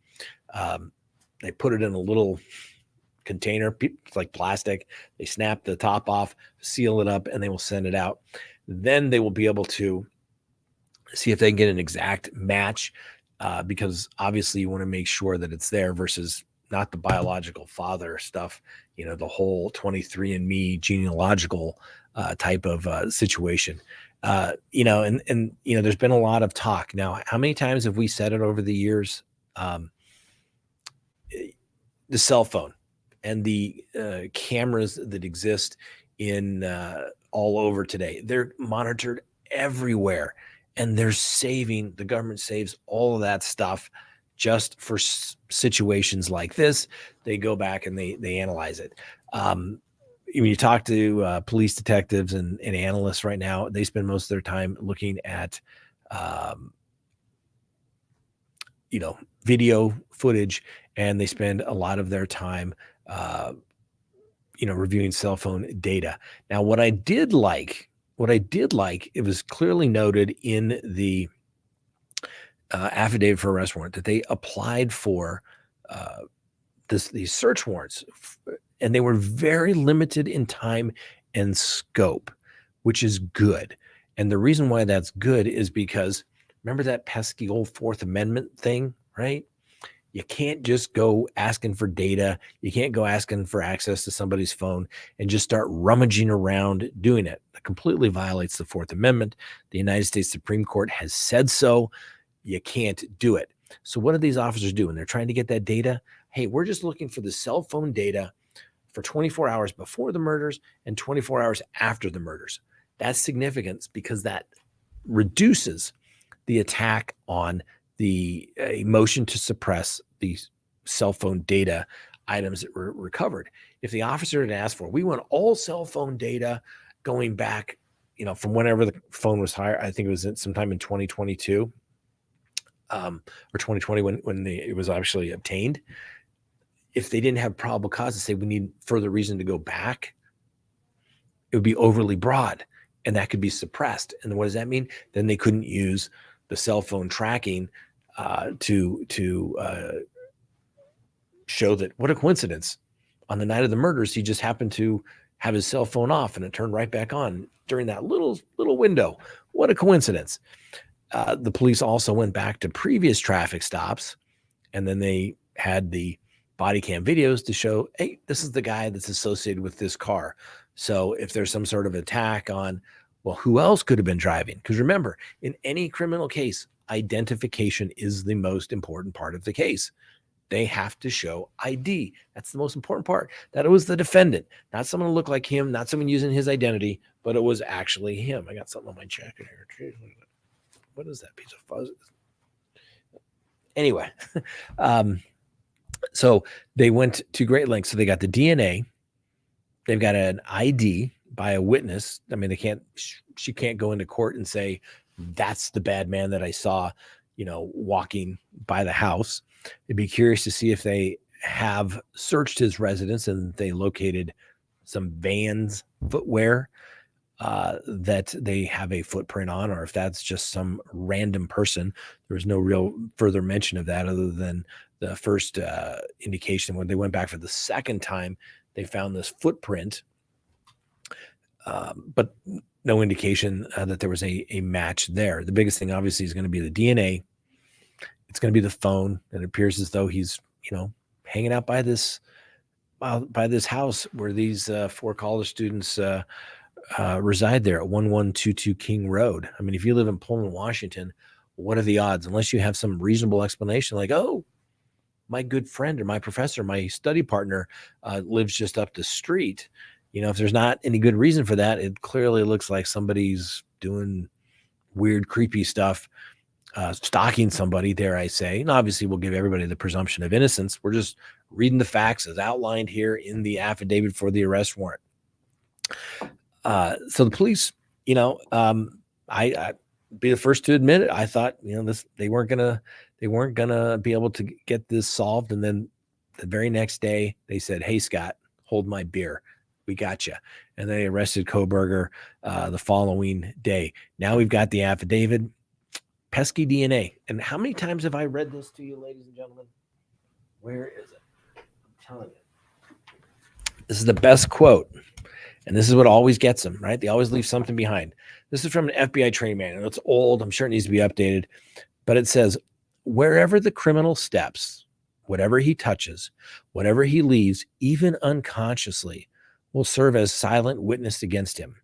They put it in a little container, it's like plastic. They snap the top off, seal it up, and they will send it out. Then they will be able to see if they can get an exact match, because obviously you want to make sure that it's there versus not the biological father stuff, the whole 23andMe genealogical type of situation. And there's been a lot of talk. Now, how many times have we said it over the years? The cell phone and the cameras that exist in all over today, they're monitored everywhere. And the government saves all of that stuff just for situations like this. They go back and they analyze it. When you talk to police detectives and analysts right now, they spend most of their time looking at, video footage, and they spend a lot of their time, reviewing cell phone data. Now, what I did like, it was clearly noted in the affidavit for arrest warrant that they applied for these search warrants, and they were very limited in time and scope, which is good. And the reason why that's good is because Remember that pesky old Fourth Amendment thing, right? You can't just go asking for data. You can't go asking for access to somebody's phone and just start rummaging around doing it. It completely violates the Fourth Amendment. The United States Supreme Court has said so. You can't do it. So what are these officers doing? They're trying to get that data. Hey, we're just looking for the cell phone data for 24 hours before the murders and 24 hours after the murders. That's significant because that reduces the attack on the motion to suppress the cell phone data items that were recovered. If the officer had asked for, we want all cell phone data going back, from whenever the phone was hired, I think it was sometime in 2022 or 2020 when it was actually obtained. If they didn't have probable cause to say we need further reason to go back, it would be overly broad and that could be suppressed. And what does that mean? Then they couldn't use the cell phone tracking to show that what a coincidence. On the night of the murders, he just happened to have his cell phone off and it turned right back on during that little window. What a coincidence. The police also went back to previous traffic stops, and then they had the body cam videos to show, hey, this is the guy that's associated with this car. So if there's some sort of attack on, well, who else could have been driving? Because remember, in any criminal case, identification is the most important part of the case. They have to show ID. That's the most important part. That it was the defendant, not someone who looked like him, not someone using his identity, but it was actually him. I got something on my jacket here too. What is that piece of fuzz? Anyway, so they went to great lengths. So they got the DNA. They've got an ID by a witness. I mean, she can't go into court and say, that's the bad man that I saw, walking by the house. I'd be curious to see if they have searched his residence and they located some Vans footwear that they have a footprint on, or if that's just some random person. There was no real further mention of that other than the first indication when they went back for the second time, they found this footprint, but no indication that there was a match there. The biggest thing obviously is going to be the DNA. It's going to be the phone. It appears as though he's, hanging out by this house where these 4 college students reside there at 1122 King Road. I mean, if you live in Pullman, Washington, what are the odds? Unless you have some reasonable explanation like, oh, my good friend or my professor, my study partner lives just up the street. If there's not any good reason for that, it clearly looks like somebody's doing weird, creepy stuff, stalking somebody, dare I say. And obviously we'll give everybody the presumption of innocence. We're just reading the facts as outlined here in the affidavit for the arrest warrant. So the police, I be the first to admit it. I thought, they weren't gonna be able to get this solved. And then the very next day they said, hey, Scott, hold my beer. We got you. And they arrested Kohberger the following day. Now we've got the affidavit, pesky DNA. And how many times have I read this to you, ladies and gentlemen? Where is it? I'm telling you. This is the best quote. And this is what always gets them, right? They always leave something behind. This is from an FBI training manual. It's old. I'm sure it needs to be updated. But it says, wherever the criminal steps, whatever he touches, whatever he leaves, even unconsciously, will serve as silent witness against him.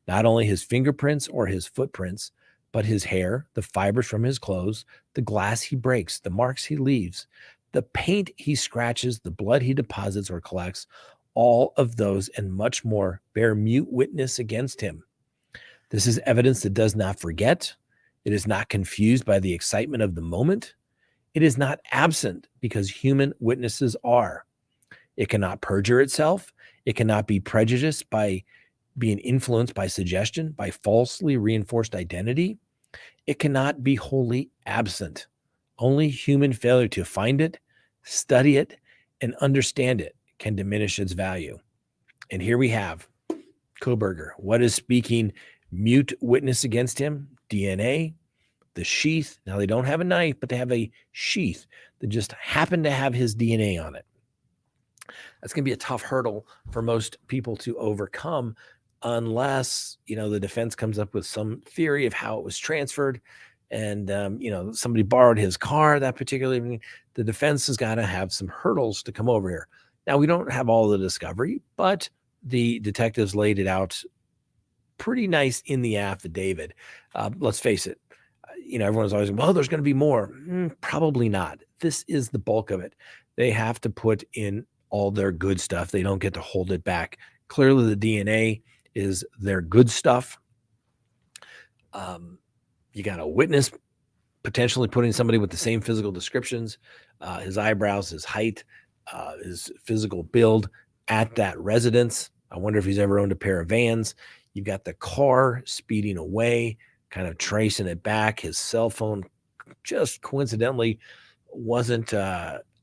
Not only his fingerprints or his footprints, but his hair, the fibers from his clothes, the glass he breaks, the marks he leaves, the paint he scratches, the blood he deposits or collects, all of those and much more bear mute witness against him. This is evidence that does not forget. It is not confused by the excitement of the moment. It is not absent because human witnesses are. It cannot perjure itself. It cannot be prejudiced by being influenced by suggestion, by falsely reinforced identity. It cannot be wholly absent. Only human failure to find it, study it, and understand it can diminish its value. And here we have Kohberger. What is speaking mute witness against him? DNA, the sheath. Now they don't have a knife, but they have a sheath that just happened to have his DNA on it. That's going to be a tough hurdle for most people to overcome unless, the defense comes up with some theory of how it was transferred. and somebody borrowed his car that particular evening, the defense has got to have some hurdles to come over here. Now, we don't have all the discovery, but the detectives laid it out pretty nice in the affidavit. Let's face it, everyone's always, well, there's going to be more. Probably not. This is the bulk of it. They have to put in all their good stuff. They don't get to hold it back. Clearly, the DNA is their good stuff. You got a witness potentially putting somebody with the same physical descriptions, his eyebrows, his height, his physical build at that residence. I wonder if he's ever owned a pair of vans. You've got the car speeding away, kind of tracing it back. His cell phone just coincidentally wasn't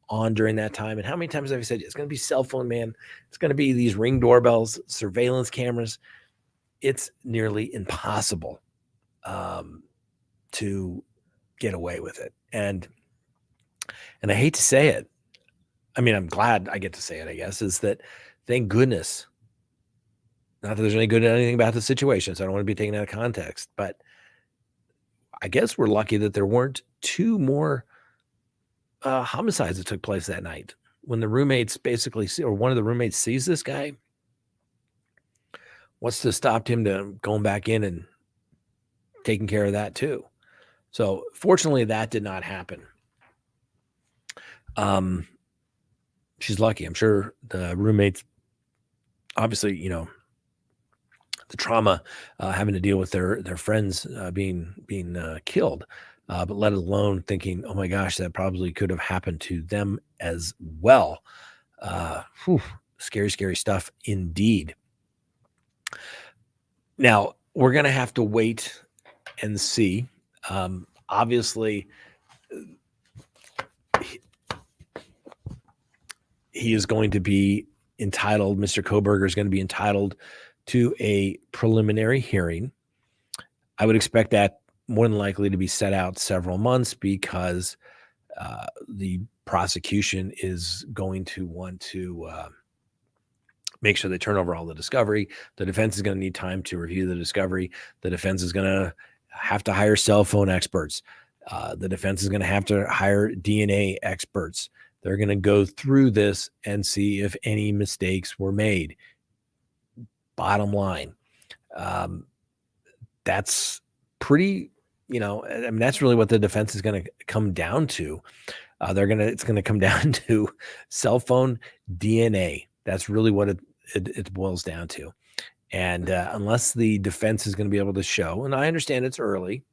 on during that time. And how many times have I said, it's going to be cell phone, man? It's going to be these Ring doorbells, surveillance cameras. It's nearly impossible to get away with it. And I hate to say it. I mean, I'm glad I get to say it, I guess, is that thank goodness, not that there's any good at anything about the situation, so I don't want to be taken out of context, but I guess we're lucky that there weren't two more homicides that took place that night. When the roommates basically see, or one of the roommates sees this guy, what's to stop him to going back in and taking care of that too? So fortunately, that did not happen. She's lucky. I'm sure the roommates, obviously, the trauma having to deal with their friends being killed, but let alone thinking, oh my gosh, that probably could have happened to them as well. Scary, scary stuff indeed. Now, we're going to have to wait and see. Obviously, he is going to be entitled, Mr. Kohberger is going to be entitled to a preliminary hearing. I would expect that more than likely to be set out several months because the prosecution is going to want to make sure they turn over all the discovery. The defense is going to need time to review the discovery. The defense is going to have to hire cell phone experts. The defense is going to have to hire DNA experts. They're going to go through this and see if any mistakes were made. Bottom line, that's pretty, that's really what the defense is going to come down to. It's going to come down to cell phone DNA. That's really what it boils down to. And unless the defense is going to be able to show, and I understand it's early,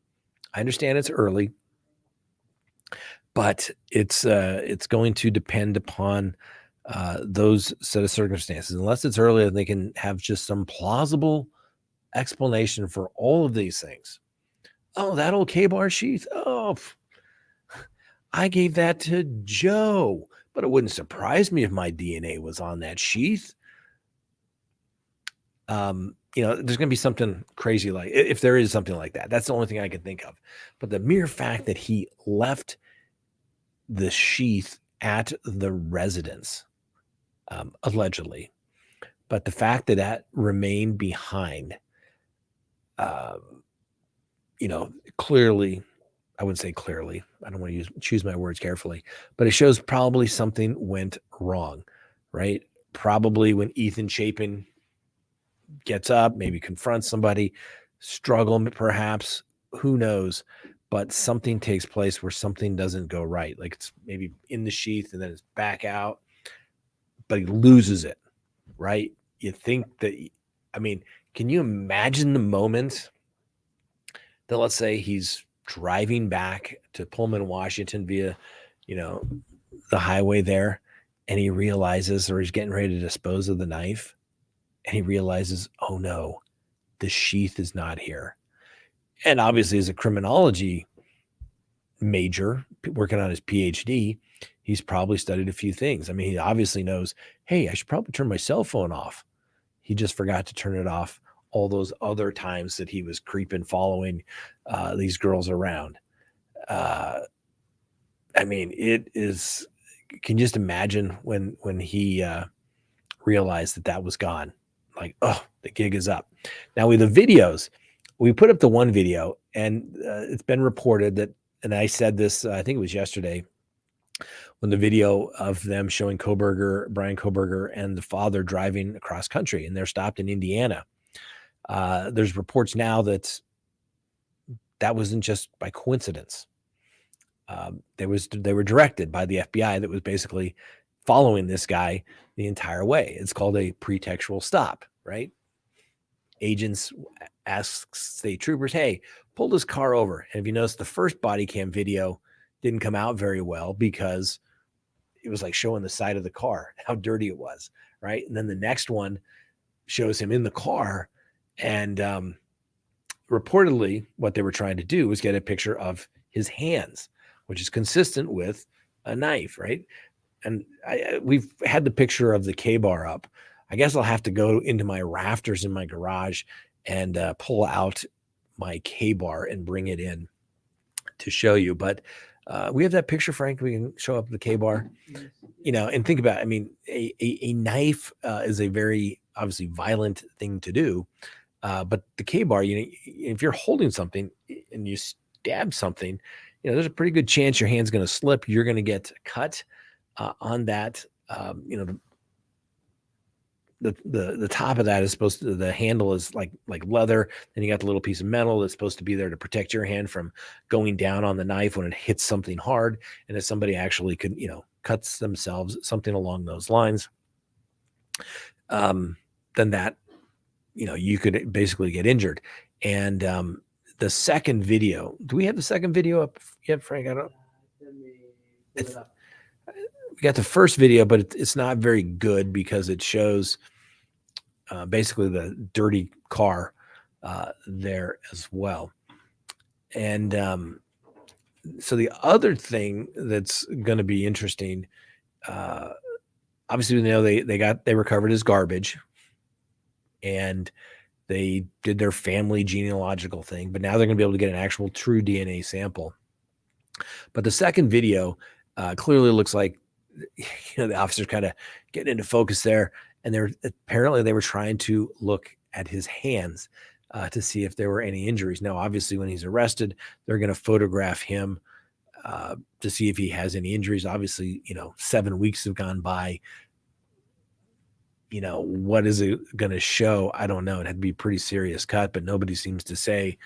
but it's going to depend upon those set of circumstances. Unless it's early and they can have just some plausible explanation for all of these things. Oh, that old K-bar sheath. Oh, I gave that to Joe, but it wouldn't surprise me if my DNA was on that sheath. There's going to be something crazy like, if there is something like that, that's the only thing I can think of. But the mere fact that he left the sheath at the residence, allegedly, but the fact that remained behind, clearly, I wouldn't say clearly, I don't want to choose my words carefully, but it shows probably something went wrong, right? Probably when Ethan Chapin gets up, maybe confronts somebody, struggle perhaps, who knows, but something takes place where something doesn't go right. Like it's maybe in the sheath and then it's back out, but he loses it, right? You think that, can you imagine the moment that, let's say he's driving back to Pullman, Washington via, the highway there, and he realizes, or he's getting ready to dispose of the knife, and he realizes, oh no, the sheath is not here. And obviously, as a criminology major working on his PhD, he's probably studied a few things. He obviously knows, hey, I should probably turn my cell phone off. He just forgot to turn it off all those other times that he was creeping, following these girls around. It is, can you just imagine when he realized that was gone? Like, oh, the gig is up. Now with the videos, we put up the one video, and it's been reported that, and I said this, I think it was yesterday, when the video of them showing Bryan Kohberger and the father driving across country, and they're stopped in Indiana. There's reports now that wasn't just by coincidence. They were directed by the FBI that was basically following this guy the entire way. It's called a pretextual stop, right? Agents ask state troopers, hey, pull this car over. And if you notice, the first body cam video didn't come out very well because it was like showing the side of the car, how dirty it was, right? And then the next one shows him in the car, and reportedly what they were trying to do was get a picture of his hands, which is consistent with a knife, right? And we've had the picture of the K-bar up. I guess I'll have to go into my rafters in my garage and pull out my K-bar and bring it in to show you. But we have that picture, Frank. We can show up the K-bar, and think about it. I mean, a knife is a very obviously violent thing to do. But the K-bar, if you're holding something and you stab something, there's a pretty good chance your hand's going to slip. You're going to get cut on that. The top of that is supposed to, the handle is like leather. Then you got the little piece of metal that's supposed to be there to protect your hand from going down on the knife when it hits something hard. And if somebody actually could, cuts themselves, something along those lines, then that, you could basically get injured. And the second video, do we have the second video up yet, Frank? I don't. We got the first video, but it's not very good because it shows basically the dirty car there as well. And so the other thing that's going to be interesting, obviously, they recovered his garbage, and they did their family genealogical thing, but now they're going to be able to get an actual true DNA sample. But the second video clearly looks like, the officers kind of getting into focus there, and they were trying to look at his hands to see if there were any injuries. Now, obviously, when he's arrested, they're going to photograph him to see if he has any injuries. Obviously, 7 weeks have gone by. What is it going to show? I don't know. It had to be a pretty serious cut, but nobody seems to say,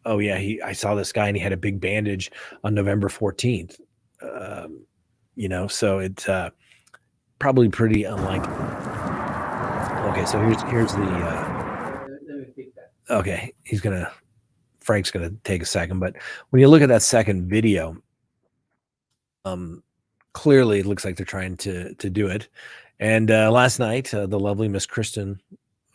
oh yeah, I saw this guy and he had a big bandage on November 14th. So it's probably pretty unlikely. Okay, so here's the okay, Frank's gonna take a second, but when you look at that second video, clearly it looks like they're trying to do it. And last night, the lovely Miss Kristen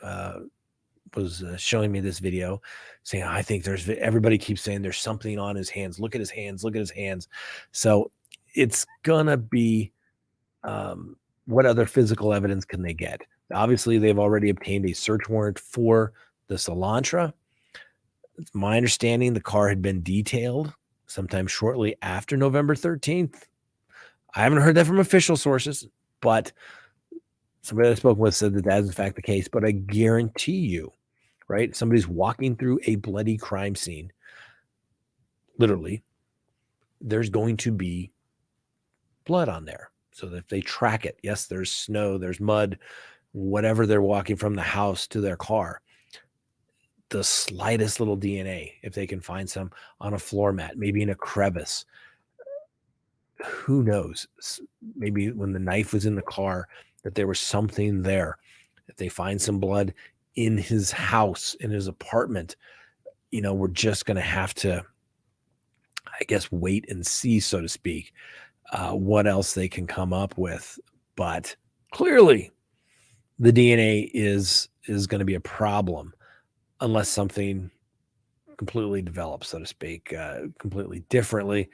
was showing me this video, saying, I think everybody keeps saying there's something on his hands. Look at his hands. Look at his hands. So it's gonna be what other physical evidence can they get? Obviously, they've already obtained a search warrant for the Cellular. It's my understanding the car had been detailed sometime shortly after November 13th. I haven't heard that from official sources, but somebody I spoke with said that is in fact the case. But I guarantee you, right? Somebody's walking through a bloody crime scene. Literally, there's going to be blood on there. So that if they track it, yes, there's snow, there's mud, whatever they're walking from the house to their car, the slightest little DNA, if they can find some on a floor mat, maybe in a crevice, who knows? Maybe when the knife was in the car, that there was something there. If they find some blood in his house, in his apartment, we're just going to have to, I guess, wait and see, so to speak, what else they can come up with. But clearly the DNA is going to be a problem unless something completely develops, so to speak, completely differently.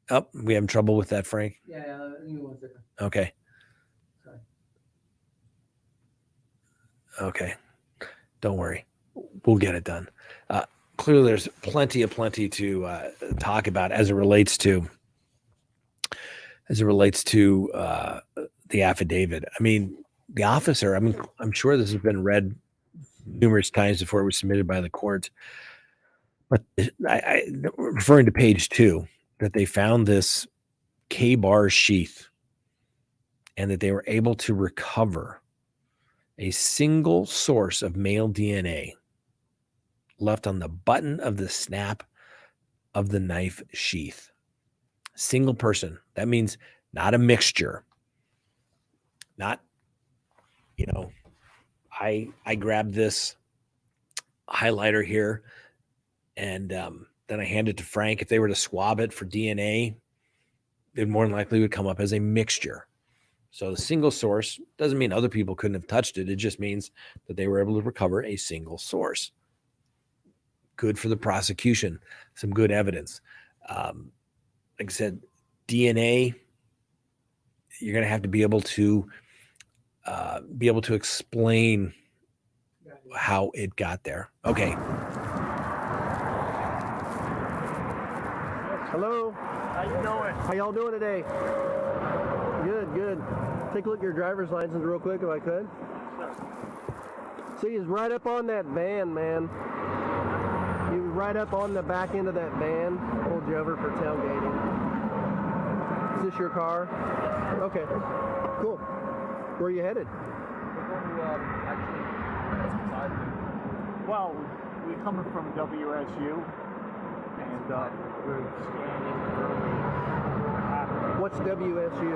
Oh, we having trouble with that, Frank? Yeah, give me 1 second. Okay. Sorry. Okay. Don't worry. We'll get it done. Clearly there's plenty to talk about as it relates to the affidavit. I mean, the officer, I'm sure this has been read numerous times before it was submitted by the court. But referring to page 2, that they found this K-bar sheath and that they were able to recover a single source of male DNA left on the button of the snap of the knife sheath. Single person. That means not a mixture. Not, I grabbed this highlighter here and then I hand it to Frank. If they were to swab it for DNA, it more than likely would come up as a mixture. So the single source doesn't mean other people couldn't have touched it. It just means that they were able to recover a single source. Good for the prosecution. Some good evidence. Like I said, DNA, you're going to have to be able to explain how it got there. Okay. Hello. How you doing? How y'all doing today? Good, good. Take a look at your driver's license real quick if I could. See, it's right up on that van, man. You was right up on the back end of that van. Pulled you over for tailgating. Is this your car? Okay. Cool. Where are you headed? Well, we're coming from WSU, and we're scanning early. What's WSU?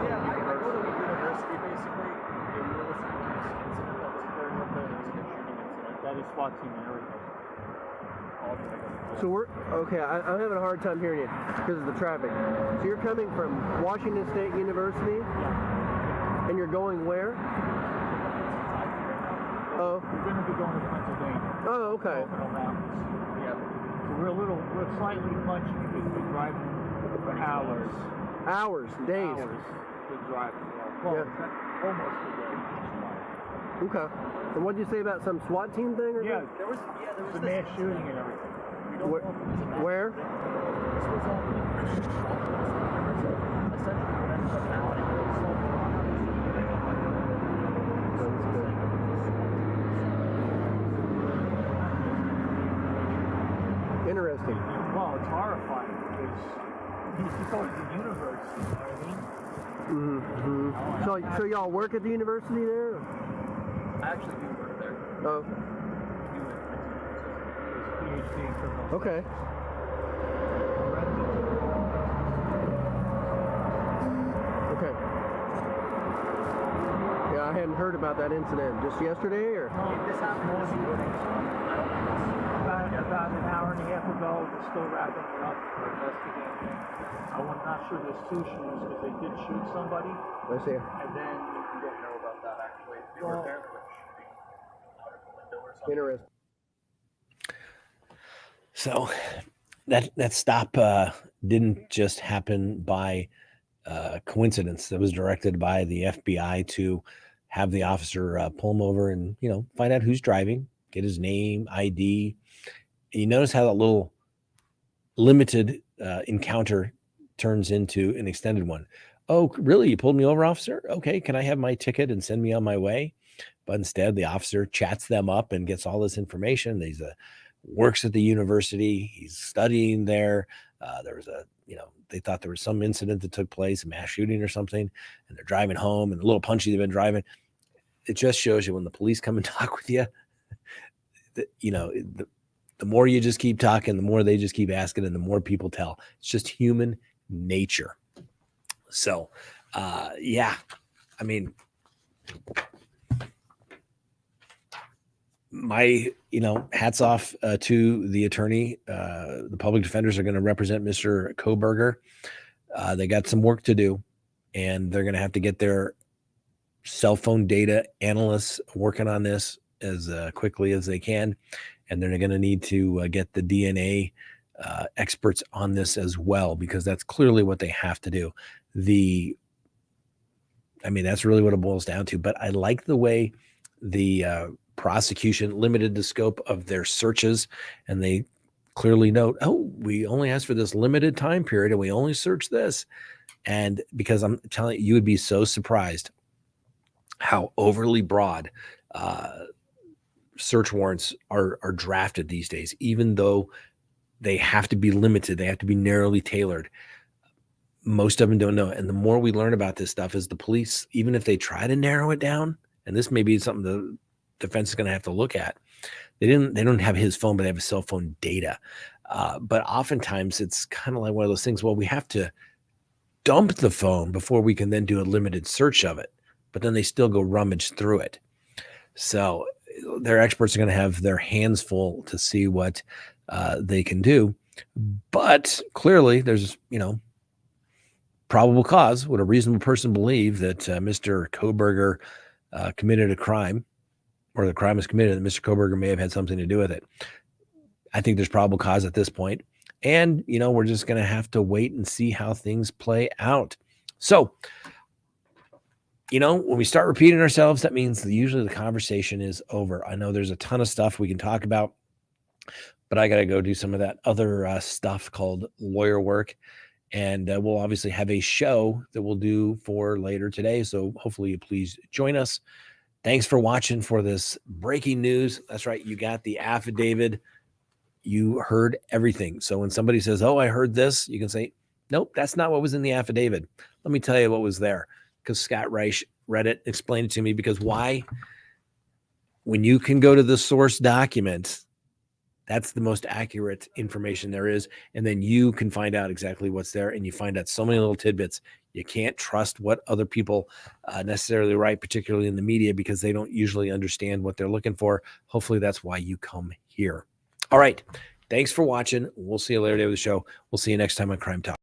Yeah, I go to university basically. They were listening to this incident that was occurring with the shooting incident. That is SWAT team and everything. So I'm having a hard time hearing you because of the traffic. So you're coming from Washington State University? Yeah. And you're going where? Oh. We're going to be going to Pennsylvania. Oh, okay. Yeah. So we're slightly punchy because we're driving for hours. Hours, days. Hours to drive. Well, Yeah. almost a day. Okay. And what did you say about some SWAT team thing? Or Yeah, something? there was a mass shooting and everything. We don't know if it was a mass Where? shooting. This was on the Christian shelter. Essentially, what ended up happening was Interesting. well, it's horrifying because he's supposed to university, you know what I mean? Mm-hmm. So y'all work at the university there? I actually do work there. Oh, His PhD in criminal okay. Okay. Yeah, I hadn't heard about that incident. Just yesterday, or? This happened this morning, so I don't know. About an hour and a half ago, we're still wrapping it up for investigating. I'm not sure there's two shooters because they did shoot somebody, I see. and then we don't know about that actually. They were apparently shooting out of the window or something. Interesting. So that stop didn't just happen by coincidence. That was directed by the FBI to have the officer pull him over and find out who's driving, get his name, ID. You notice how that little limited encounter turns into an extended one. Oh, really? You pulled me over, officer? Okay, can I have my ticket and send me on my way? But instead, the officer chats them up and gets all this information. He's works at the university. He's studying there. There was they thought there was some incident that took place, a mass shooting or something, and they're driving home and a little punchy they've been driving. It just shows you when the police come and talk with you, that, the more you just keep talking, the more they just keep asking, and the more people tell. It's just human nature. So, yeah, I mean, my, hats off to the attorney. The public defenders are going to represent Mr. Kohberger. They got some work to do, and they're going to have to get their cell phone data analysts working on this as quickly as they can. And they're going to need to get the DNA experts on this as well, because that's clearly what they have to do. That's really what it boils down to. But I like the way the prosecution limited the scope of their searches, and they clearly note, oh, we only asked for this limited time period and we only searched this. And because I'm telling you, you would be so surprised how overly broad search warrants are drafted these days, even though they have to be limited, they have to be narrowly tailored. Most of them don't know. And the more we learn about this stuff is the police, even if they try to narrow it down, and this may be something the defense is going to have to look at. They don't have his phone, but they have his cell phone data. But oftentimes it's kind of like one of those things, well, we have to dump the phone before we can then do a limited search of it, but then they still go rummage through it. So their experts are going to have their hands full to see what they can do. But clearly there's, probable cause. Would a reasonable person believe that Mr. Kohberger committed a crime, or the crime was committed and Mr. Kohberger may have had something to do with it? I think there's probable cause at this point. And, we're just going to have to wait and see how things play out. So, when we start repeating ourselves, that means that usually the conversation is over. I know there's a ton of stuff we can talk about, but I got to go do some of that other stuff called lawyer work. And we'll obviously have a show that we'll do for later today. So hopefully you please join us. Thanks for watching for this breaking news. That's right. You got the affidavit. You heard everything. So when somebody says, oh, I heard this, you can say, nope, that's not what was in the affidavit. Let me tell you what was there. Because Scott Reich read it, explained it to me. Because why? When you can go to the source document, that's the most accurate information there is. And then you can find out exactly what's there. And you find out so many little tidbits. You can't trust what other people necessarily write, particularly in the media, because they don't usually understand what they're looking for. Hopefully that's why you come here. All right. Thanks for watching. We'll see you later today with the show. We'll see you next time on Crime Talk.